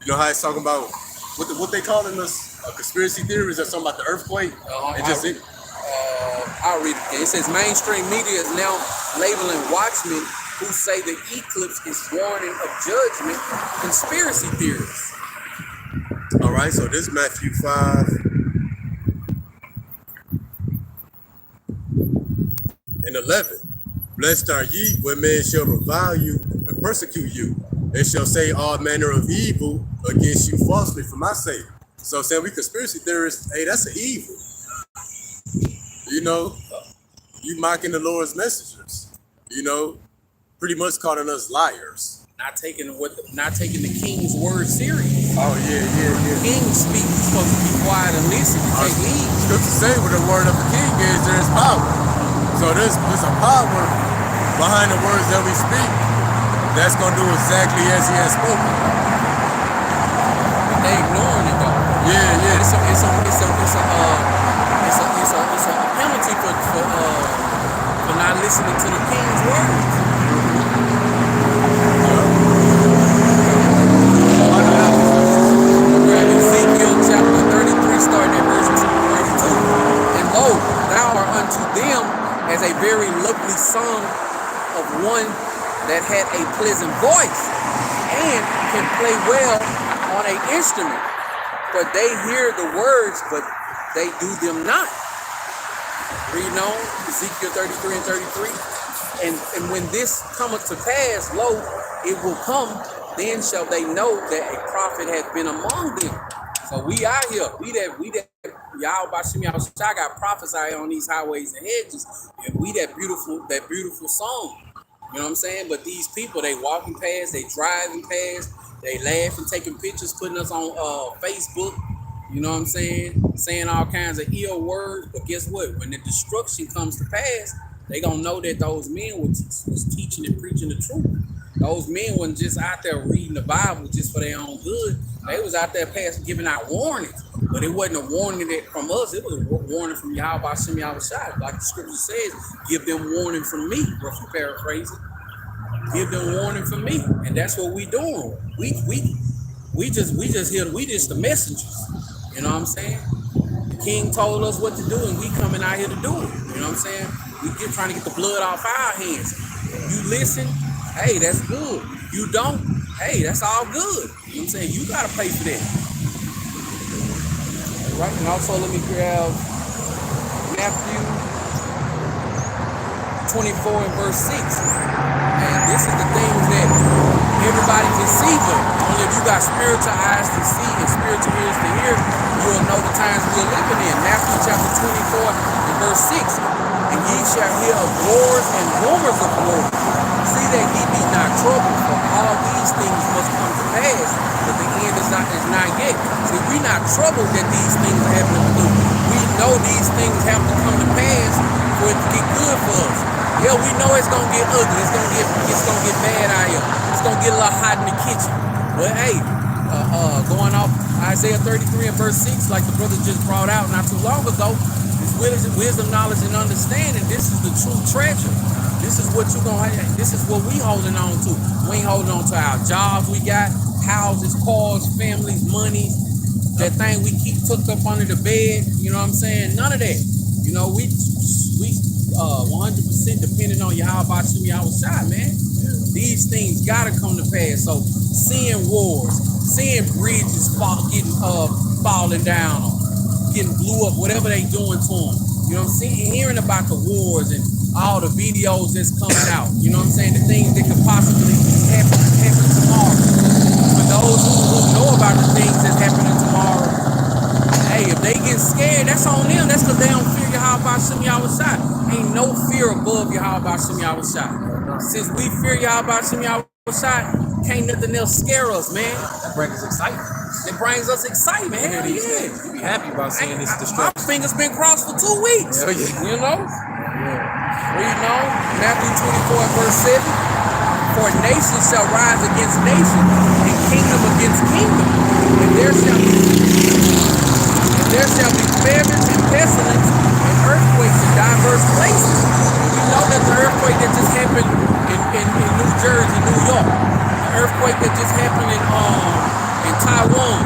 You know how it's talking about what they calling us conspiracy theories or something about the earthquake? I'll read it again. It says mainstream media is now labeling watchmen who say the eclipse is warning of judgment conspiracy theories. All right, so this Matthew 5 and 11. Blessed are ye when men shall revile you and persecute you. They shall say all manner of evil against you falsely for my sake. So saying we conspiracy theorists, hey, that's an evil. You know, you mocking the Lord's messengers. You know, pretty much calling us liars. Not taking the king's word serious. Oh yeah. King speaks, you're supposed to be quiet and listen and take heed. Scripture say where the word of the king is, there is power. So there's a power behind the words that we speak that's gonna do exactly as he has spoken. But they ignoring it though. Yeah. It's a penalty for not listening to the king's words. Ezekiel chapter 33, starting at verse 32. And lo, thou art unto them as a very lovely song of one that had a pleasant voice and can play well on an instrument. For they hear the words, but they do them not. Read on Ezekiel 33 and 33. And when this cometh to pass, lo, it will come, then shall they know that a prophet hath been among them. So we out here, we that y'all by Shimmy Shai got prophets out here on these highways and hedges, and we that beautiful song. You know what I'm saying? But these people, they walking past, they driving past, they laughing, taking pictures, putting us on Facebook. You know what I'm saying? Saying all kinds of ill words. But guess what? When the destruction comes to pass, they gonna know that those men was teaching and preaching the truth. Those men wasn't just out there reading the Bible just for their own good. They was out there giving out warnings. But it wasn't a warning that from us. It was a warning from Yahweh Hashem Yahushua. Like the scripture says, give them warning from me. Roughly paraphrasing. Give them warning from me. And that's what we doing. We just here. We just the messengers. You know what I'm saying? The king told us what to do, and we coming out here to do it. You know what I'm saying? We trying to get the blood off our hands. You listen, hey, that's good. You don't, hey, that's all good. You know what I'm saying? You gotta pay for that. Right, and also let me grab Matthew 24 and verse 6. And this is the things that everybody can see, but only if you got spiritual eyes to see and spiritual ears to hear, you'll know the times we're living in. Matthew chapter 24 and verse 6. And ye shall hear of wars and rumors of wars. See that ye be not troubled, for all these things must come to pass, but the end is not yet. See, we not troubled that these things are happening to do. We know these things have to come to pass for it to get good for us. Yeah, we know it's gonna get ugly. It's gonna get bad out here. It's gonna get a little hot in the kitchen. But hey, going off Isaiah 33 and verse 6, like the brother just brought out not too long ago, is wisdom, knowledge, and understanding. This is the true treasure. This is what you gonna have. This is what we holding on to. We ain't holding on to our jobs we got, houses, cars, families, money. That thing we keep tucked up under the bed. You know what I'm saying? None of that. You know, we 100% dependent on Yahweh Hashem Yahushua, man. These things gotta come to pass. So seeing wars, seeing bridges falling down, or getting blew up, whatever they doing to them. You know what I'm saying? Hearing about the wars and all the videos that's coming out. You know what I'm saying? The things that could possibly happen tomorrow. For those who know about the things that's happening tomorrow, hey, if they get scared, that's on them. That's because they don't fear Yahweh Hashem Yahushua. Ain't no fear above Yahweh Hashem Yahushua. Since we fear Yahweh Hashem Yahushua, can't nothing else scare us, man. That brings us excitement. It brings us excitement. Hell yeah. You be happy about seeing this My destruction. fingers been crossed for 2 weeks. Hell yeah. You know? Reading on Matthew 24 and verse 7. For nation shall rise against nation, and kingdom against kingdom, and there shall be famines and pestilence and earthquakes in diverse places. We know that the earthquake that just happened in New Jersey, New York, the earthquake that just happened in Taiwan,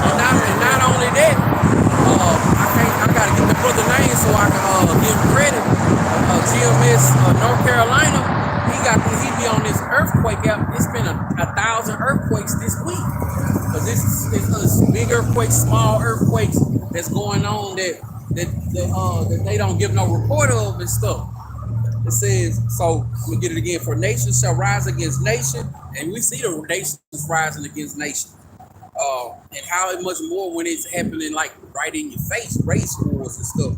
and not only that, I gotta get the brother name so I can give him credit. GMS North Carolina. He be on this earthquake out. It's been 1,000 earthquakes this week. Cause it's big earthquakes, small earthquakes that's going on that they don't give no report of and stuff. It says, so we get it again. For nation shall rise against nation, and we see the nations rising against nation. And how much more when it's happening like right in your face, race wars and stuff.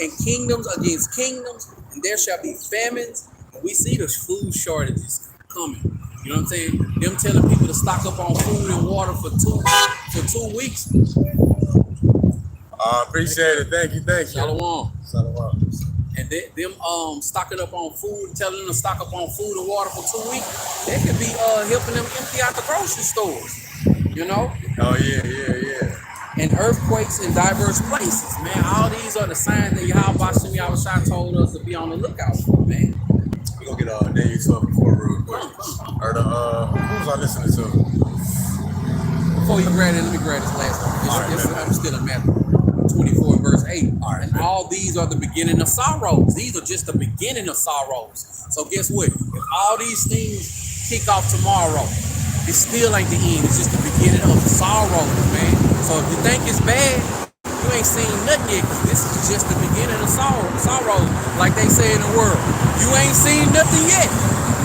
And kingdoms against kingdoms, and there shall be famines. We see the food shortages coming. You know what I'm saying? Them telling people to stock up on food and water for 2 weeks. Appreciate it. Thank you. Shalom. Shalom. And them stocking up on food, telling them to stock up on food and water for 2 weeks, they could be helping them empty out the grocery stores. You know? Oh yeah. And earthquakes in diverse places, man. All these are the signs that Yahweh Hashem Yahushua told us to be on the lookout for, man. We're gonna get Daniel 12 before real quick. Or who was I listening to? Before you grab it, let me grab this last one. I'm still in Matthew 24 and verse 8. And all these are the beginning of sorrows. These are just the beginning of sorrows. So guess what? If all these things kick off tomorrow, it still ain't the end. It's just the beginning of sorrows, man. So if you think it's bad, you ain't seen nothing yet. This is just the beginning of sorrow, like they say in the world. You ain't seen nothing yet.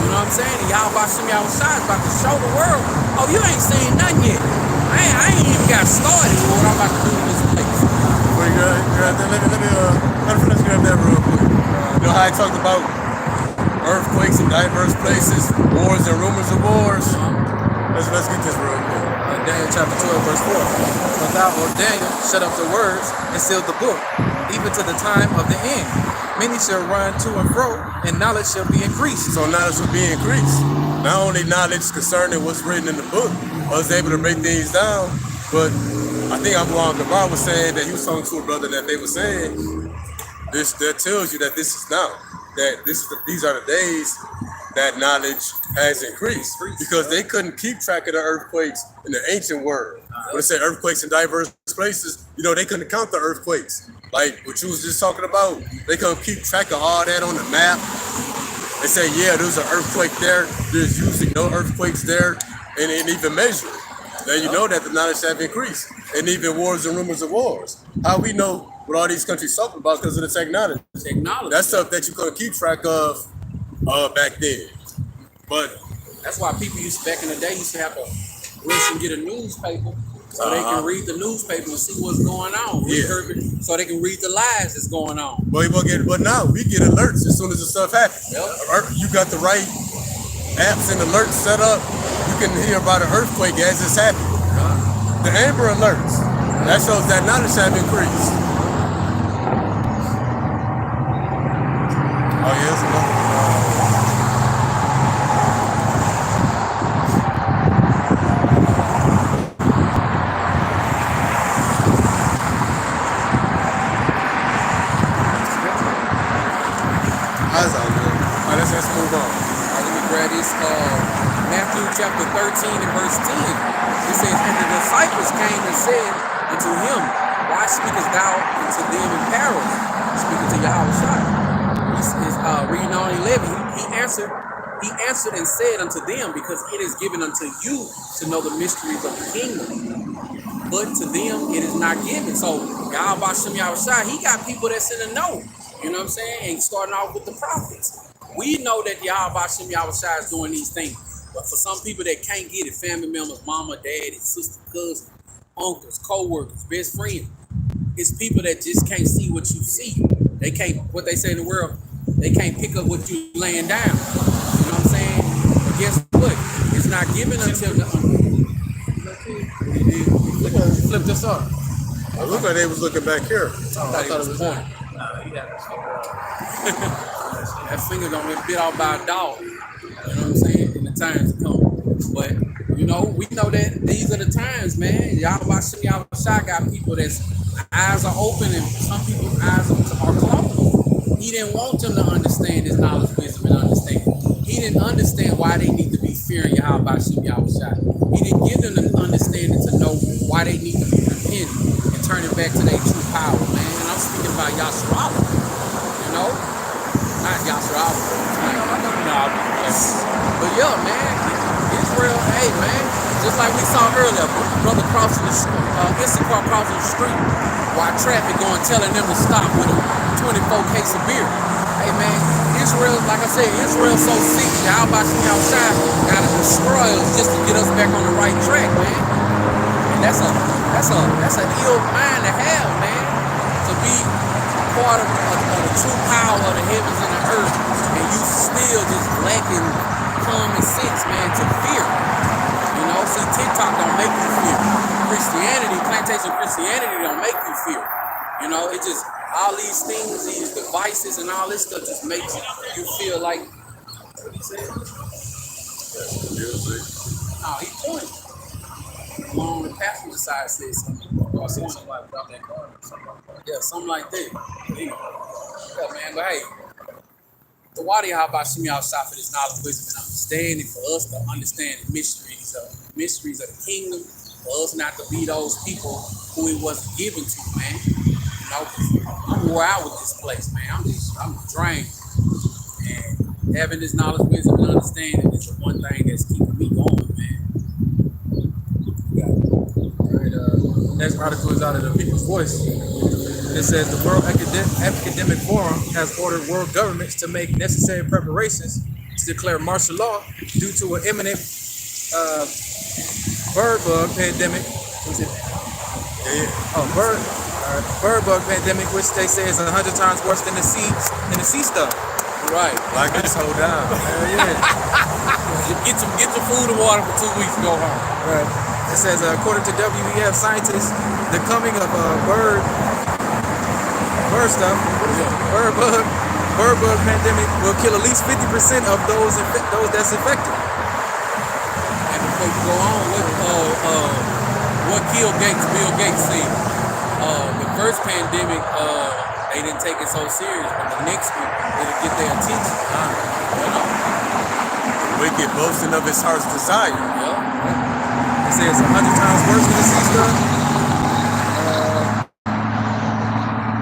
You know what I'm saying? And Yahweh Hashem Yahushua is about to show the world, oh, you ain't seen nothing yet. I ain't even got started with what I'm about to do in this place. Well, let me finish grab that real quick. You know how I talked about earthquakes in diverse places, wars and rumors of wars? Let's get this real quick. Daniel chapter 12 verse 4. But thou, O Daniel, shut up the words and seal the book, even to the time of the end. many shall run to and fro, and knowledge shall be increased. So knowledge will be increased. Not only knowledge concerning what's written in the book, I was able to break things down, but I think Abu Al-Gabar was saying that he was talking to a brother that they were saying, that tells you that this is now, that these are the days that knowledge has increased, because they couldn't keep track of the earthquakes in the ancient world. When it said earthquakes in diverse places, they couldn't count the earthquakes. Like what you was just talking about, they couldn't keep track of all that on the map. They say, yeah, there's an earthquake there, there's usually no earthquakes there, and even measure it. Now you know that the knowledge have increased, and even wars and rumors of wars. How we know what all these countries talking about because of the technology. That's stuff that you couldn't keep track of back then. But that's why people back in the day used to have to rush and get a newspaper so they can read the newspaper and see what's going on. So they can read the lies that's going on. But now we get alerts as soon as the stuff happens. Yep. You got the right apps and alerts set up. You can hear about an earthquake as it's happening. The Amber Alerts. That shows that knowledge have increased. Oh yeah, it's another. Let's move on. Let me grab this. Matthew chapter 13 and verse 10. It says, and the disciples came and said unto him, why speakest thou unto them in parables? Speaking to Yahushua. Reading on 11, he answered and said unto them, because it is given unto you to know the mysteries of the kingdom, but to them it is not given. So Yahushua, he got people that's in the know. You know what I'm saying? And starting off with the prophets. We know that Yahushua is doing these things. But for some people that can't get it, family members, mama, daddy, sister, cousin, uncles, co-workers, best friend, it's people that just can't see what you see. They can't, what they say in the world, they can't pick up what you laying down. You know what I'm saying? But guess what? It's not given until the flip this up. I look like they was looking back here. I thought it was pointing. That finger gonna get bit off by a dog. You know what I'm saying? In the times to come. But we know that these are the times, man. Yahushua got people that's eyes are open and some people's eyes are closed. He didn't want them to understand his knowledge, wisdom, and understanding. He didn't understand why they need to be fearing Yahushua. He didn't give them the understanding to know why they need to be repenting and turning back to their true power, man. And I'm speaking about Yasharala, not Yasharala. But yeah, man, Israel, hey, man, just like we saw earlier, brother crossing the Issachar crossing the street while traffic going, telling them to stop with a 24 case of beer. Hey, man, Israel, like I said, Israel's so sick. Yahushua gotta destroy us just to get us back on the right track, man. And that's an ill mind to have, man. To be part of the true power of the heavens and the earth, and you still just lacking common sense, man, to fear. See, TikTok don't make you fear. Plantation Christianity don't make you fear. It just, all these things, these devices and all this stuff just makes you feel like, what he said? No, he pointed. Along the passenger side said something. I seen somebody drop that car or something like that. Yeah, something like that. Yeah, man, but hey, the Wadi Yahushua for this knowledge, wisdom, and understanding, for us to understand the mysteries of the kingdom, for us not to be those people who it wasn't given to, man. I'm wore out with this place, man. I'm drained. And having this knowledge, wisdom, and understanding is the one thing that's keeping me going, man. Next article is out of the People's Voice. It says the World Academic Forum has ordered world governments to make necessary preparations to declare martial law due to an imminent bird bug pandemic. Bird bug pandemic, which they say is 100 times worse than the sea stuff. Right. Like this whole down. Hell yeah. Get your food and water for 2 weeks and go home. Right. It says, according to WEF scientists, the coming of bird stuff, bird bug bird bug pandemic will kill at least 50% of those that's infected. And before you go on, what killed Gates? Bill Gates said the first pandemic, they didn't take it so serious, but the next one, it'll get their attention. You know? Wicked boasting of his heart's desire. Yeah. It says 100 times worse than the sea stuff.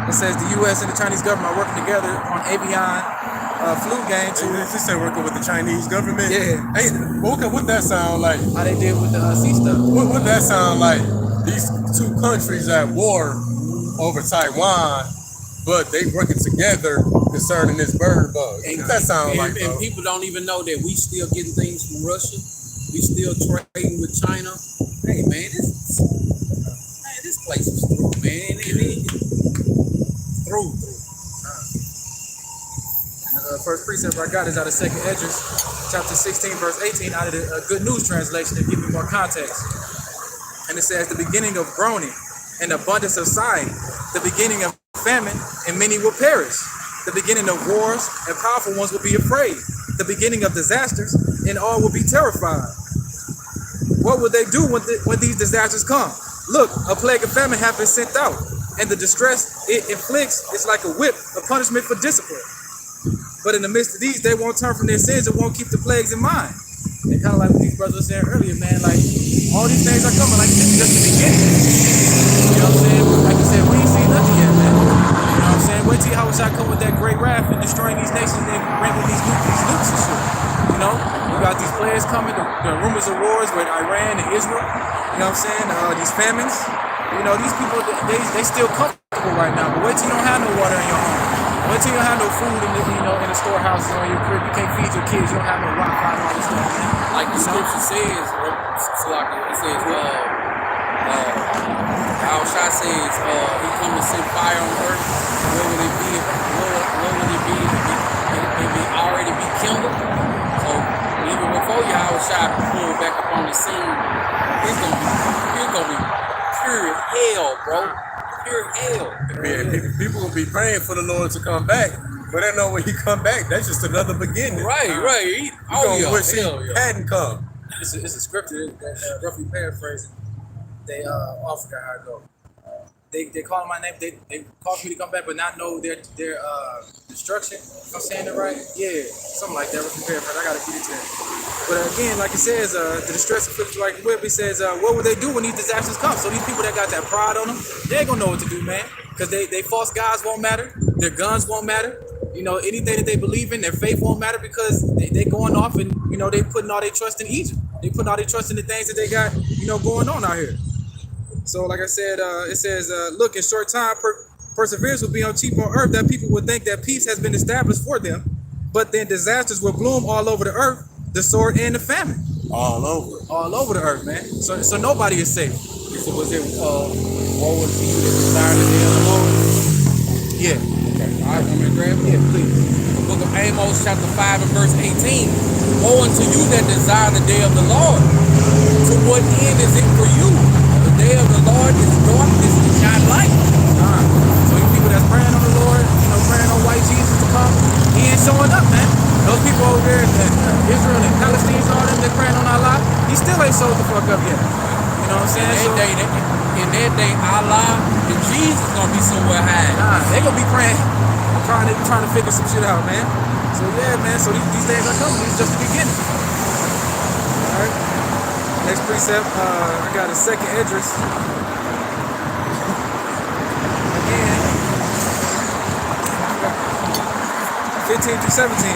It says the U.S. and the Chinese government are working together on avian flu game to They say working with the Chinese government. Yeah. Hey, what that sound like? how they did with the sea stuff. What that sound like? These two countries at war over Taiwan, but they working together concerning this bird bug. What that sound like, and bro? people don't even know that we still getting things from Russia. We still trading with China. Hey man, this place is through, man. Through. And the first precept I got is out of 2nd Esdras, chapter 16, verse 18, out of the Good News translation to give you more context. And it says, the beginning of groaning and abundance of sighing, the beginning of famine, and many will perish. The beginning of wars, and powerful ones will be afraid. The beginning of disasters, and all will be terrified. What will they do when these disasters come? Look, a plague of famine hath been sent out, and the distress it inflicts is like a whip, a punishment for discipline. But in the midst of these, they won't turn from their sins and won't keep the plagues in mind. And kind of like what these brothers were saying earlier, man, like all these things are coming, like this is just the beginning. You know what I'm saying? Like you said, we ain't seen nothing yet, man. You know what I'm saying? Wait till Yahweh come with that great wrath and destroying these nations and bringing these nukes and shit. You know? We got these players coming, the rumors of wars with Iran and Israel. You know what I'm saying? These famines. You know, these people, they still comfortable right now, but wait till you don't have no water in your home. Wait till you don't have no food in the storehouses or your crib. You can't feed your kids. You don't have no Wi-Fi and all this stuff. Like the scripture says, it says, Al-Shah says, he come to send fire on earth. Where would it be? Where would it be? It be already be kindled. So even before Al-Shah pulled back up on the scene, it's gonna be pure hell, bro. Pure hell. Man, people will be praying for the Lord to come back, but they know when he come back, that's just another beginning. Right. You gonna wish he hadn't come. It's a scripture that roughly paraphrasing. They I forgot how it goes. They call my name. They call for me to come back, but not know their destruction. If I'm saying it right, yeah, something like that. Roughly paraphrase. I gotta get it to him. But again, like it says, the distress afflicted like the whip. It says, what would they do when these disasters come? So these people that got that pride on them, they ain't gonna know what to do, man. Because they false gods won't matter. Their guns won't matter. You know, anything that they believe in, their faith won't matter because they going off and, you know, they putting all their trust in Egypt. They putting all their trust in the things that they got, you know, going on out here. So like I said, it says, look, in short time, perseverance will be on cheap on earth, that people will think that peace has been established for them, but then disasters will bloom all over the earth, the sword and the famine. All over the earth, man. So nobody is safe. So was it, what would be the desire of the day of the Lord? Yeah. Okay, all right, want me to grab it? Yeah, please. The book of Amos, chapter 5 and verse 18. Woe unto you that desire the day of the Lord. To what end is it for you? The day of the Lord is darkness and not light. So you people that's praying on the Lord, you know, praying on white Jesus to come, he ain't showing up, man. Those people over there, Israel and Palestine, all them, they're praying on Allah. He still ain't showed the fuck up yet. You know what I'm saying? In that day, Allah and Jesus gonna be somewhere high. They gonna be praying, trying to figure some shit out, man. So yeah, man. So these days are coming. It's just the beginning. All right. Next precept, I got a 2nd Esdras. Again, 15 through 17.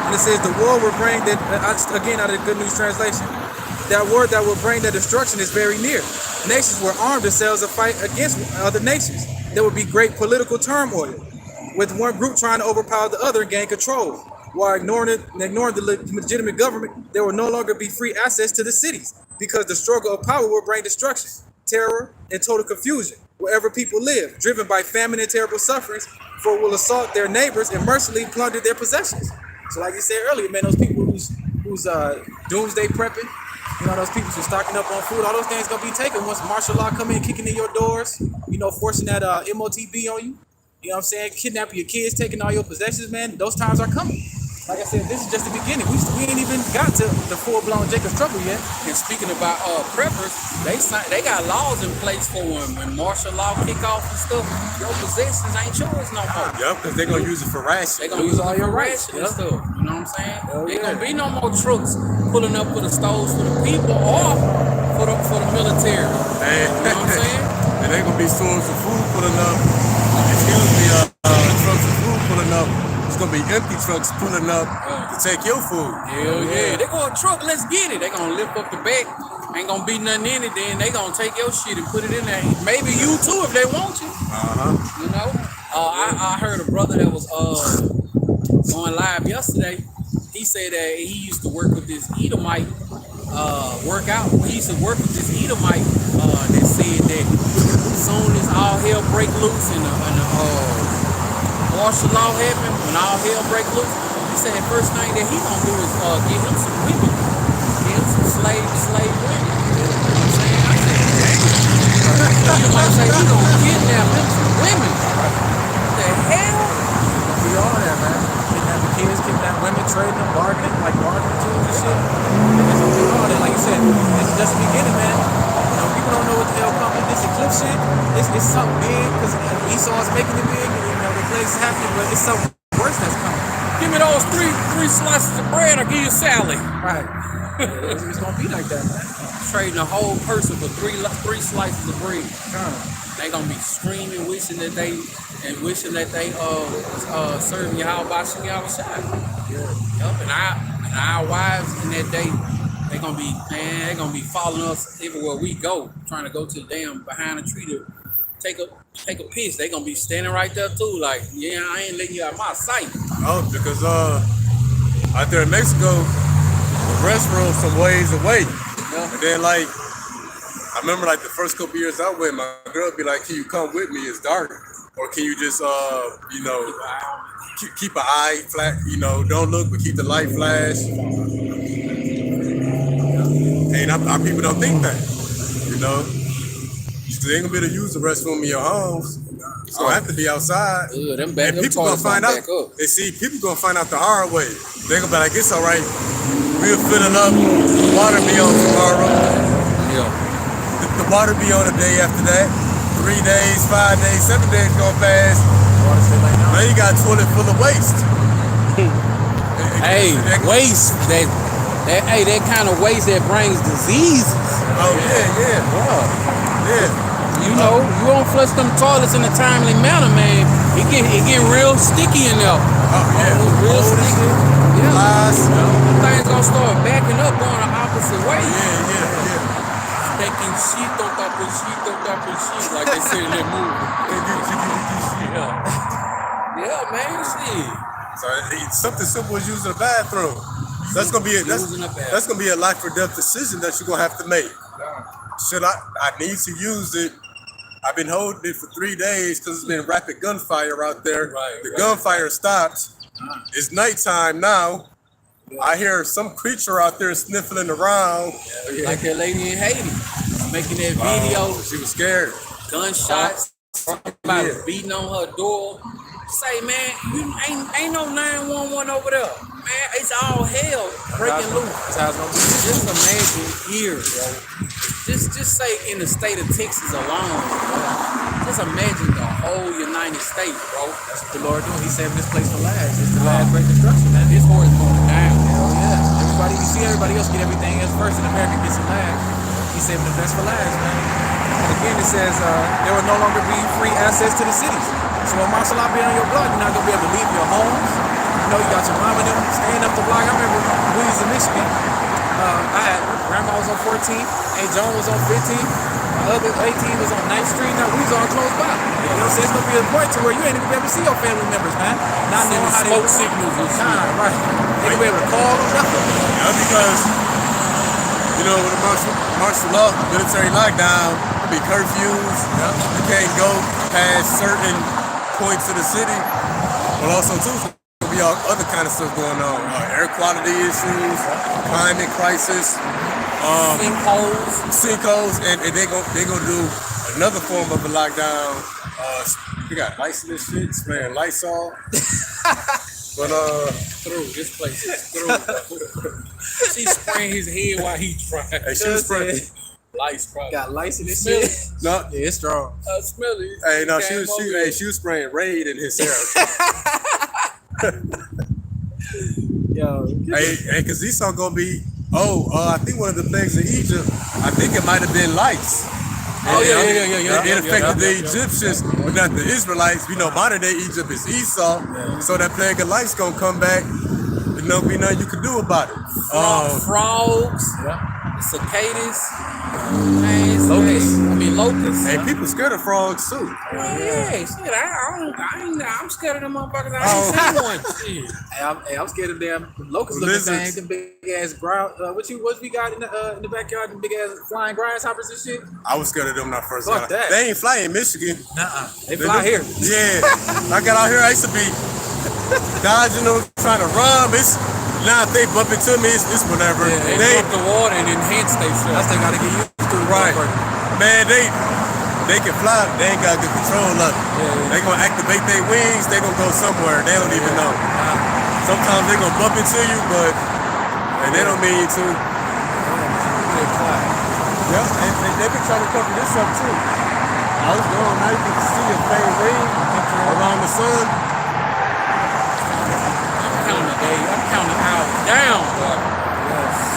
And it says the war will bring that. Again, out of the Good News translation. That war that will bring the destruction is very near. Nations will arm themselves to fight against other nations. There will be great political turmoil, with one group trying to overpower the other and gain control. While ignoring the legitimate government, there will no longer be free access to the cities, because the struggle of power will bring destruction, terror, and total confusion wherever people live, driven by famine and terrible sufferings, for it will assault their neighbors and mercilessly plunder their possessions. So like you said earlier, man, those people who's doomsday prepping, you know, those people who stocking up on food, all those things gonna be taken once martial law come in, kicking in your doors, you know, forcing that MOTB on you. You know what I'm saying? Kidnapping your kids, taking all your possessions, man. Those times are coming. Like I said, this is just the beginning. We ain't even got to the full-blown Jacob's trouble yet. And speaking about preppers, they got laws in place for when martial law kick off and stuff. Your possessions ain't yours no more. Yep, because they're gonna use it for They ration. gonna use all your ration and stuff. You know what I'm saying? There gonna be no more trucks pulling up for the stores for the people or for the military. And, You know what I'm saying? and they're gonna be stores of food pulling up. Excuse me, trucks of food pulling up. It's gonna be empty trucks pulling up to take your food. Hell yeah. They go a truck, let's get it. They gonna lift up the back. Ain't gonna be nothing in it, then they gonna take your shit and put it in there. Maybe you too if they want you. You know? I heard a brother that was going live yesterday. He said that he used to work with this Edomite workout. He used to work with this Edomite that said that as soon as all hell break loose and the martial law happen, when all hell break loose, he said the first thing that he gonna do is get him some women, get him some slave women. You know what I'm saying? I said, damn. You might say he gonna kidnap him some women. What the hell? We all that, man. Kidnapping kids, kidnapping women, trading them, bargaining tools and shit. It's gonna be all that. Like you said, this is just the beginning, man. You know, people don't know what the hell coming. This eclipse shit, it's something big because Esau is making it big. And, you know, the place is happening, but it's something worse that's coming. Give me those three slices of bread or give you salad. Right. It's gonna be like that, man. Trading a whole person for three slices of bread. They gonna be screaming, wishing that they serving Yahweh Shem Yahushua. Yup, and our wives in that day, they gonna be following us everywhere we go, trying to go to the damn behind the tree to take a piss. They gonna be standing right there too, like, yeah, I ain't letting you out of my sight. Oh, because out there in Mexico, the restroom some ways away. Yeah. And then like I remember like the first couple years I went, my girl would be like, "Can you come with me? It's dark." Or can you just keep an eye flat, don't look but keep the light flash. And our people don't think that, So they ain't gonna be able to use the restroom in your homes. It's gonna have to be outside. Them And people gonna find out. They see people gonna find out the hard way. They gonna be like, it's all right. We'll fill it up. Water be on tomorrow. Yeah. The water be on the day after that. 3 days, 5 days, 7 days go past. Now you got a toilet full of waste. Hey, waste that kind of waste that brings diseases. Oh yeah. You know, you don't flush them toilets in a timely manner, man. It get real sticky in there. Oh yeah. Real sticky. Yeah. Lies. Things gonna start backing up going the opposite way. Yeah. Taking shit on top of shit, like they say in that movie. Yeah, man, shit. So something simple as using a bathroom. That's gonna be a life or death decision that you're gonna have to make. Should I need to use it? I've been holding it for 3 days because it's been rapid gunfire out there. The gunfire stops. It's nighttime now. I hear some creature out there sniffling around. Like that lady in Haiti, making that video. She was scared. Gunshots. Somebody beating on her door. Say, man, you ain't no 911 over there. Man, it's all hell breaking loose. Just imagine here, bro. Just say in the state of Texas alone, bro. Just imagine the whole United States, bro. That's what the Lord doing. He's saving this place for last. It's the last great destruction, man. This war is going down. Hell yeah. You see everybody else get everything else first, and America gets it last. He's saving the best for last, man. And again, it says there will no longer be free access to the cities. So when martial law be on your block, you're not gonna be able to leave your homes. You got your mom and them staying up the block. I remember we was in Michigan. I had grandma was on 14th, Aunt Joan was on 15th, my other 18 was on 9th Street. Now we was all close by. You know what I'm saying? It's gonna be a point to where you ain't even be able to see your family members, man. Not knowing how they smoke signals and shit. Right. They gonna be able to call them, nothing. Yeah, because with the martial law, military lockdown, there'll be curfews. You can't go past certain points of the city. But also too, there'll be all other kind of stuff going on. Air quality issues, climate crisis, sinkholes, and they gonna do another form of a lockdown We got lights in this shit, spraying Lysol. But Through this place is through. She spraying his head while he trying. hey, she was spraying. Lights probably. Got lights in this Smell shit. No, Yeah, it's strong. Smell it. hey, no, Came over here. she was spraying Raid in his hair. Yo, Hey, cause Esau gonna be. I think one of the things in Egypt, I think it might have been lights. Oh, yeah. It affected the Egyptians, but not the Israelites. We know modern day Egypt is Esau, so that plague of lights gonna come back. And there'll be nothing you can do about it. Frogs, yeah. cicadas, locusts. Locusts. Hey, people scared of frogs too. Yeah, shit. I'm scared of them motherfuckers. I ain't seen one. Shit. I'm scared of them locust looking Lizards. things, them big ass ground. What we got in the backyard? Them big ass flying grasshoppers and shit. I was scared of them when I first Fuck got out. that. They ain't fly in Michigan. They fly here. Yeah, I got out here. I used to be dodging them, trying to run. Now if they bump into me, it's whatever. Yeah, they bump the water and enhance I themselves. still gotta get used to it. Right. Man, they can fly. They ain't got good control of it. They gonna activate their wings. They gonna go somewhere. They don't even know. Sometimes they gonna bump into you, but they don't mean to. Yeah, and they been trying to cover this up too. I was going. Now you can see a faint ring around the sun. I'm counting hours down.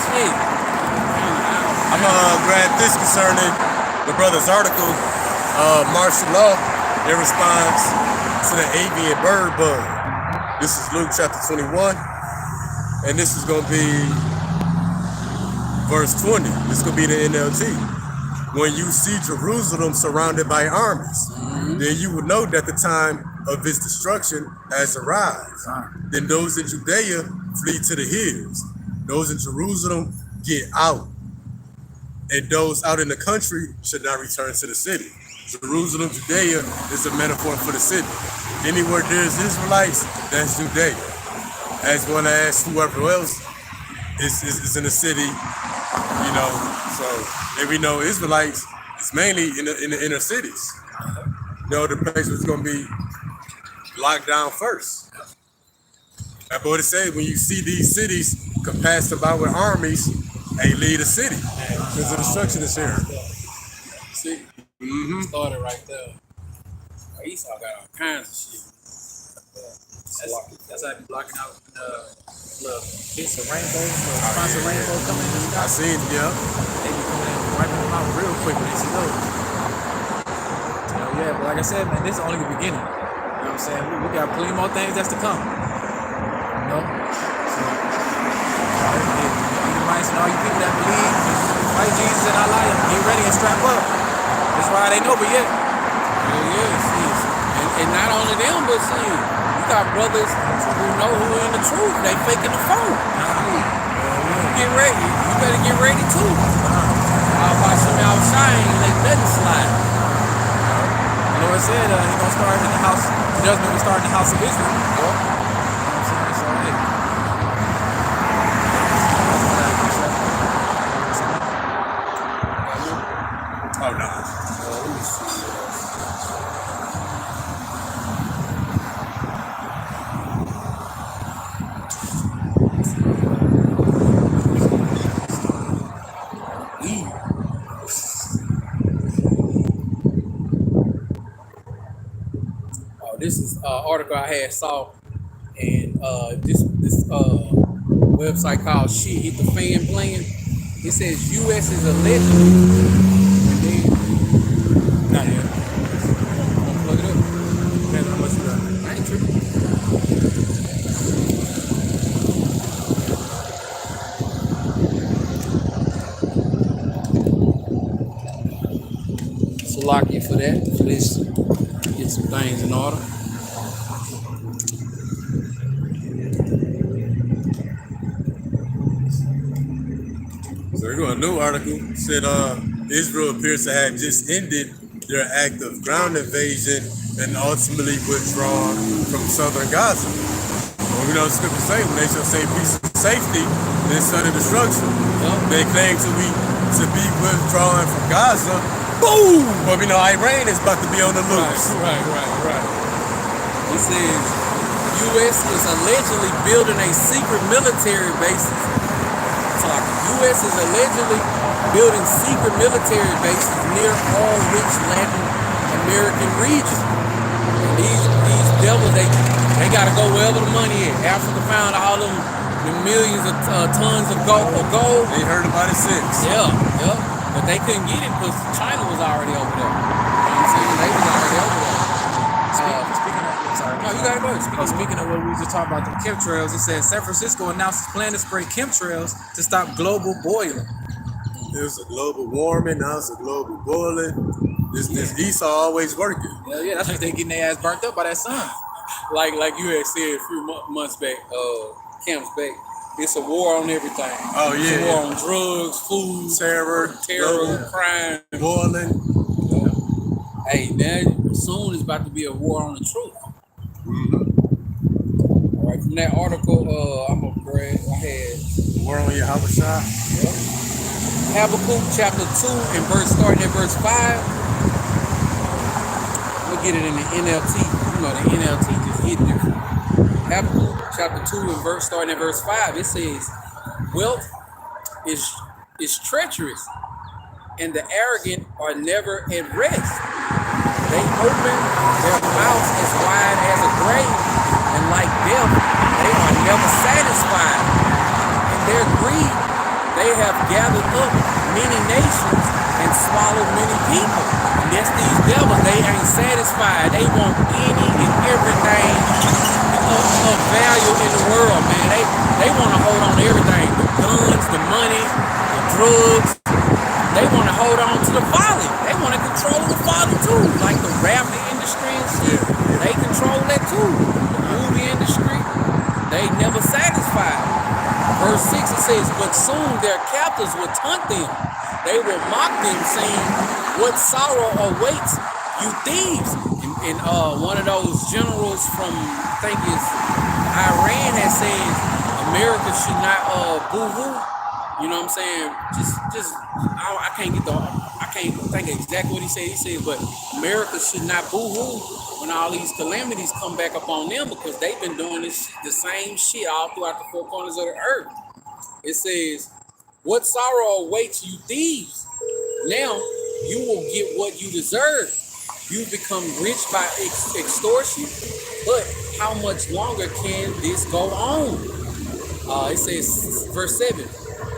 Shit. I'm gonna grab this concerning the brother's article, martial law in response to the avian bird bug. This is Luke chapter 21, and this is gonna be verse 20. This is gonna be the NLT. When you see Jerusalem surrounded by armies, then you will know that the time of its destruction has arrived. Then those in Judea flee to the hills. Those in Jerusalem get out. And those out in the country should not return to the city. Jerusalem, Judea is a metaphor for the city. Anywhere there's Israelites, that's Judea. As well as whoever else is in the city, so, and we know Israelites is mainly in the inner cities. The place was going to be locked down first. That's what it said. When you see these cities compassed about with armies, they lead a city because the destruction is here. See? Started right there. Esau got all kinds of shit. That's how I be blocking out little bits of rainbow, little spots of rainbow coming in the sky. I seen it, yeah. They be coming in and wiping them out real quick when they see those. Yeah, but like I said, man, this is only the beginning. You know what I'm saying? We got plenty more things that's to come. So, Edomites and all you people that believe white Jesus and Allah, get ready and strap up. That's why they know, but yet. And not only them, but see, you got brothers who know who are in the truth. They faking the phone. Get ready. You better get ready too. I'll buy some outside and let that slide. The Lord said he's going to start in the house, judgment will start in the house of Israel. You know what I'm saying? So, hey. Oh, no. Let me see. This is an article I had saw, and this website called Shit Hit the Fan Plan. It says U.S. is allegedly, and then not yet. Plug it up. Depends on how much you got. I ain't tripping. So lock you for that. For this, get some things in order. So we're going to a new article. Said Israel appears to have just ended their act of ground invasion and ultimately withdrawn from southern Gaza. Well, we know the scripture say when they shall say peace and safety, then sudden destruction. They claim to be withdrawn from Gaza, Boom! Well, we know Iran is about to be on the loose. Right. He says U.S. is allegedly building a secret military bases. So like the U.S. is allegedly building secret military bases near oil-rich Latin American regions. And these devils, they gotta go wherever the money is. Africa found all them the millions of tons of gold. They heard about it since. Yeah. But they couldn't get it because China was already over there. You know what I'm saying? They was already over there. Speaking of, sorry. No, you gotta go. Speaking of what we were just talking about, the chemtrails, it says San Francisco announced its plan to spray chemtrails to stop global boiling. It was a global warming, now it's a global boiling. This Esau always working. Yeah, that's what they getting their ass burnt up by that sun. Like you had said a few months back, camps back. It's a war on everything. Oh, It's a yeah. war on drugs, food, Terror, global crime. boiling. Hey, now soon it's about to be a war on the truth. All right, from that article, I'm gonna grab. I had War on your Habashah. Habakkuk chapter 2 and starting at verse 5. We'll get it in the NLT. You know, the NLT just hit different. Habakkuk chapter 2 and starting at verse 5. It says, wealth is treacherous, and the arrogant are never at rest. They open their mouths as wide as a grave, and like death, they are never satisfied. In their greed, they have gathered up many nations and swallowed many people. And that's these devils. They ain't satisfied. They want any and everything of value in the world, man. They want to hold on to everything. The guns, the money, the drugs. They want to hold on to the folly. They want to control the folly too. Like the rap industry and shit. They control that too. The movie industry. They never satisfied. Verse 6 it says, but soon their captors will taunt them. They will mock them, saying, what sorrow awaits you thieves? And one of those generals from, I think it's Iran, that says America should not boo-hoo. You know what I'm saying? I can't think exactly what he said. He said, but America should not boo-hoo when all these calamities come back upon them, because they've been doing the same shit all throughout the four corners of the earth. It says, what sorrow awaits you thieves? Now you will get what you deserve. You become rich by extortion, but how much longer can this go on? It says, verse 7,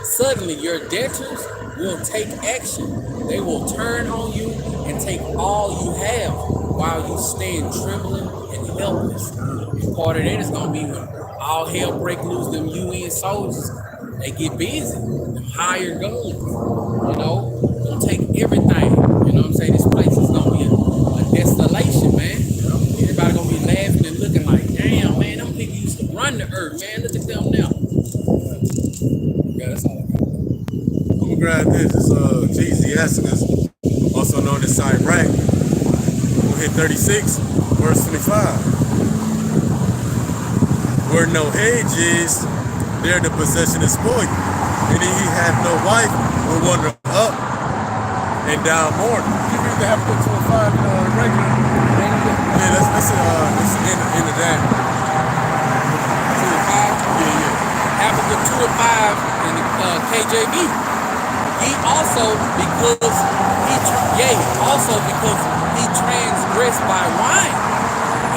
suddenly your debtors will take action. They will turn on you and take all you have while you stand trembling and helpless. And part of that is going to be when all hell break loose, them UN soldiers, they get busy, them hired guns, gonna take everything. You know what I'm saying? This place is gonna be a desolation, man. Everybody gonna be laughing and looking like, damn, man, them people used to run the earth, man. Look at them now. Yeah, that's all I got. I'm gonna grab this. It's Ecclesiastes, also known as Iraq. We'll hit 36, verse 25. Where no hedge is, there the possession is spoiled. And he have no wife will wander up and down mourning. You read the Habakkuk 2:5 regular? Yeah, let's end of that. 2:5? Yeah. Habakkuk 2:5 in the KJV. Also because he transgressed by wine.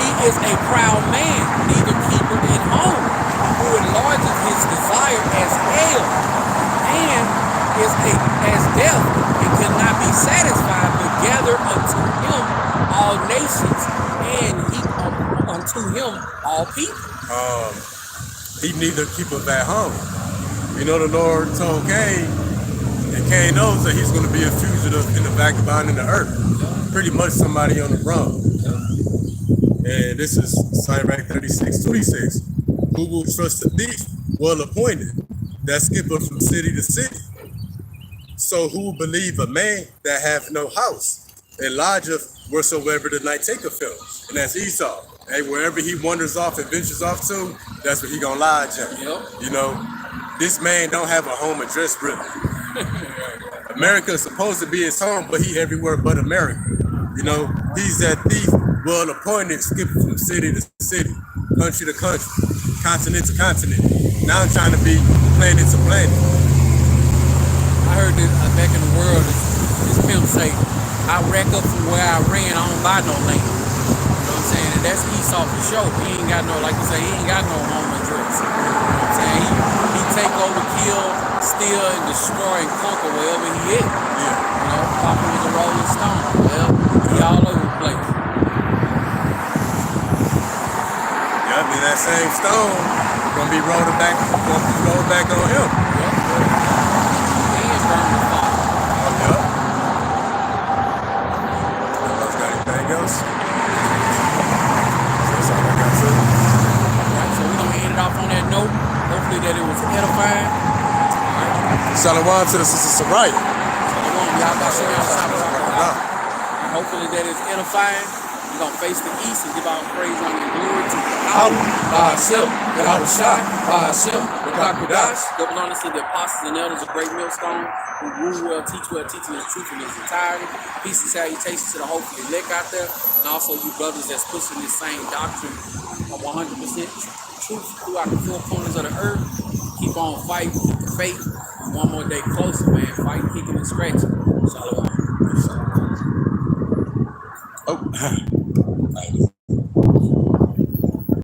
He is a proud man, neither keeper at home, who enlarges his desire as hell, and is as death, and cannot be satisfied, but gather unto him all nations, and heap unto him all people. He neither keepeth at home. You know, the Lord told Cain, and Cain knows that he's going to be a fugitive and a vagabond in the earth. Pretty much somebody on the run. And this is Sirach 36:26. Who will trust a thief well appointed, that skippeth from city to city? So who will believe a man that hath no house, and lodgeth wheresoever the night taketh him? And that's Esau. Hey, wherever he wanders off and ventures off to, that's where he gonna lodge at. Yep. You know, this man don't have a home address really. A America is supposed to be his home, but he everywhere but America. You know, he's that thief, well appointed, skipping from city to city, country to country, continent to continent. Now I'm trying to be planet to planet. I heard this back in the world, this pimp say, I rack up from where I ran, I don't buy no land. You know what I'm saying? And that's Esau for sure. He ain't got no, like you say, he ain't got no home address. You know what I'm saying? He take over, kill, steal, and destroy and conquer wherever he is. Yeah. You know, Papa was a Rolling Stone. Well, he all over the place. Yeah, I mean that same stone gonna be rolled back on him. Yep. And burn the fire. Oh, yeah. Anybody got anything else? That's all I got to say. Right, so we're gonna end it off on that note. Hopefully that it was edifying. Shalom to the sisters of right. Shalom, y'all got some and hopefully that is edifying. We're gonna face the east and give our praise on the glory to Allah, Hashem, Yahushua, Hashem, Rakakudash. Double honor to the apostles and elders of Great Millstone who rule well, teach well, teaching the truth in its entirety. Peace and salutations to the hopefully elect out there, and also you brothers that's pushing this same doctrine of 100% truth throughout the four corners of the earth. Keep on fighting, keep the faith. One more day closer, man. Fighting, kicking, and scratching. Shalom.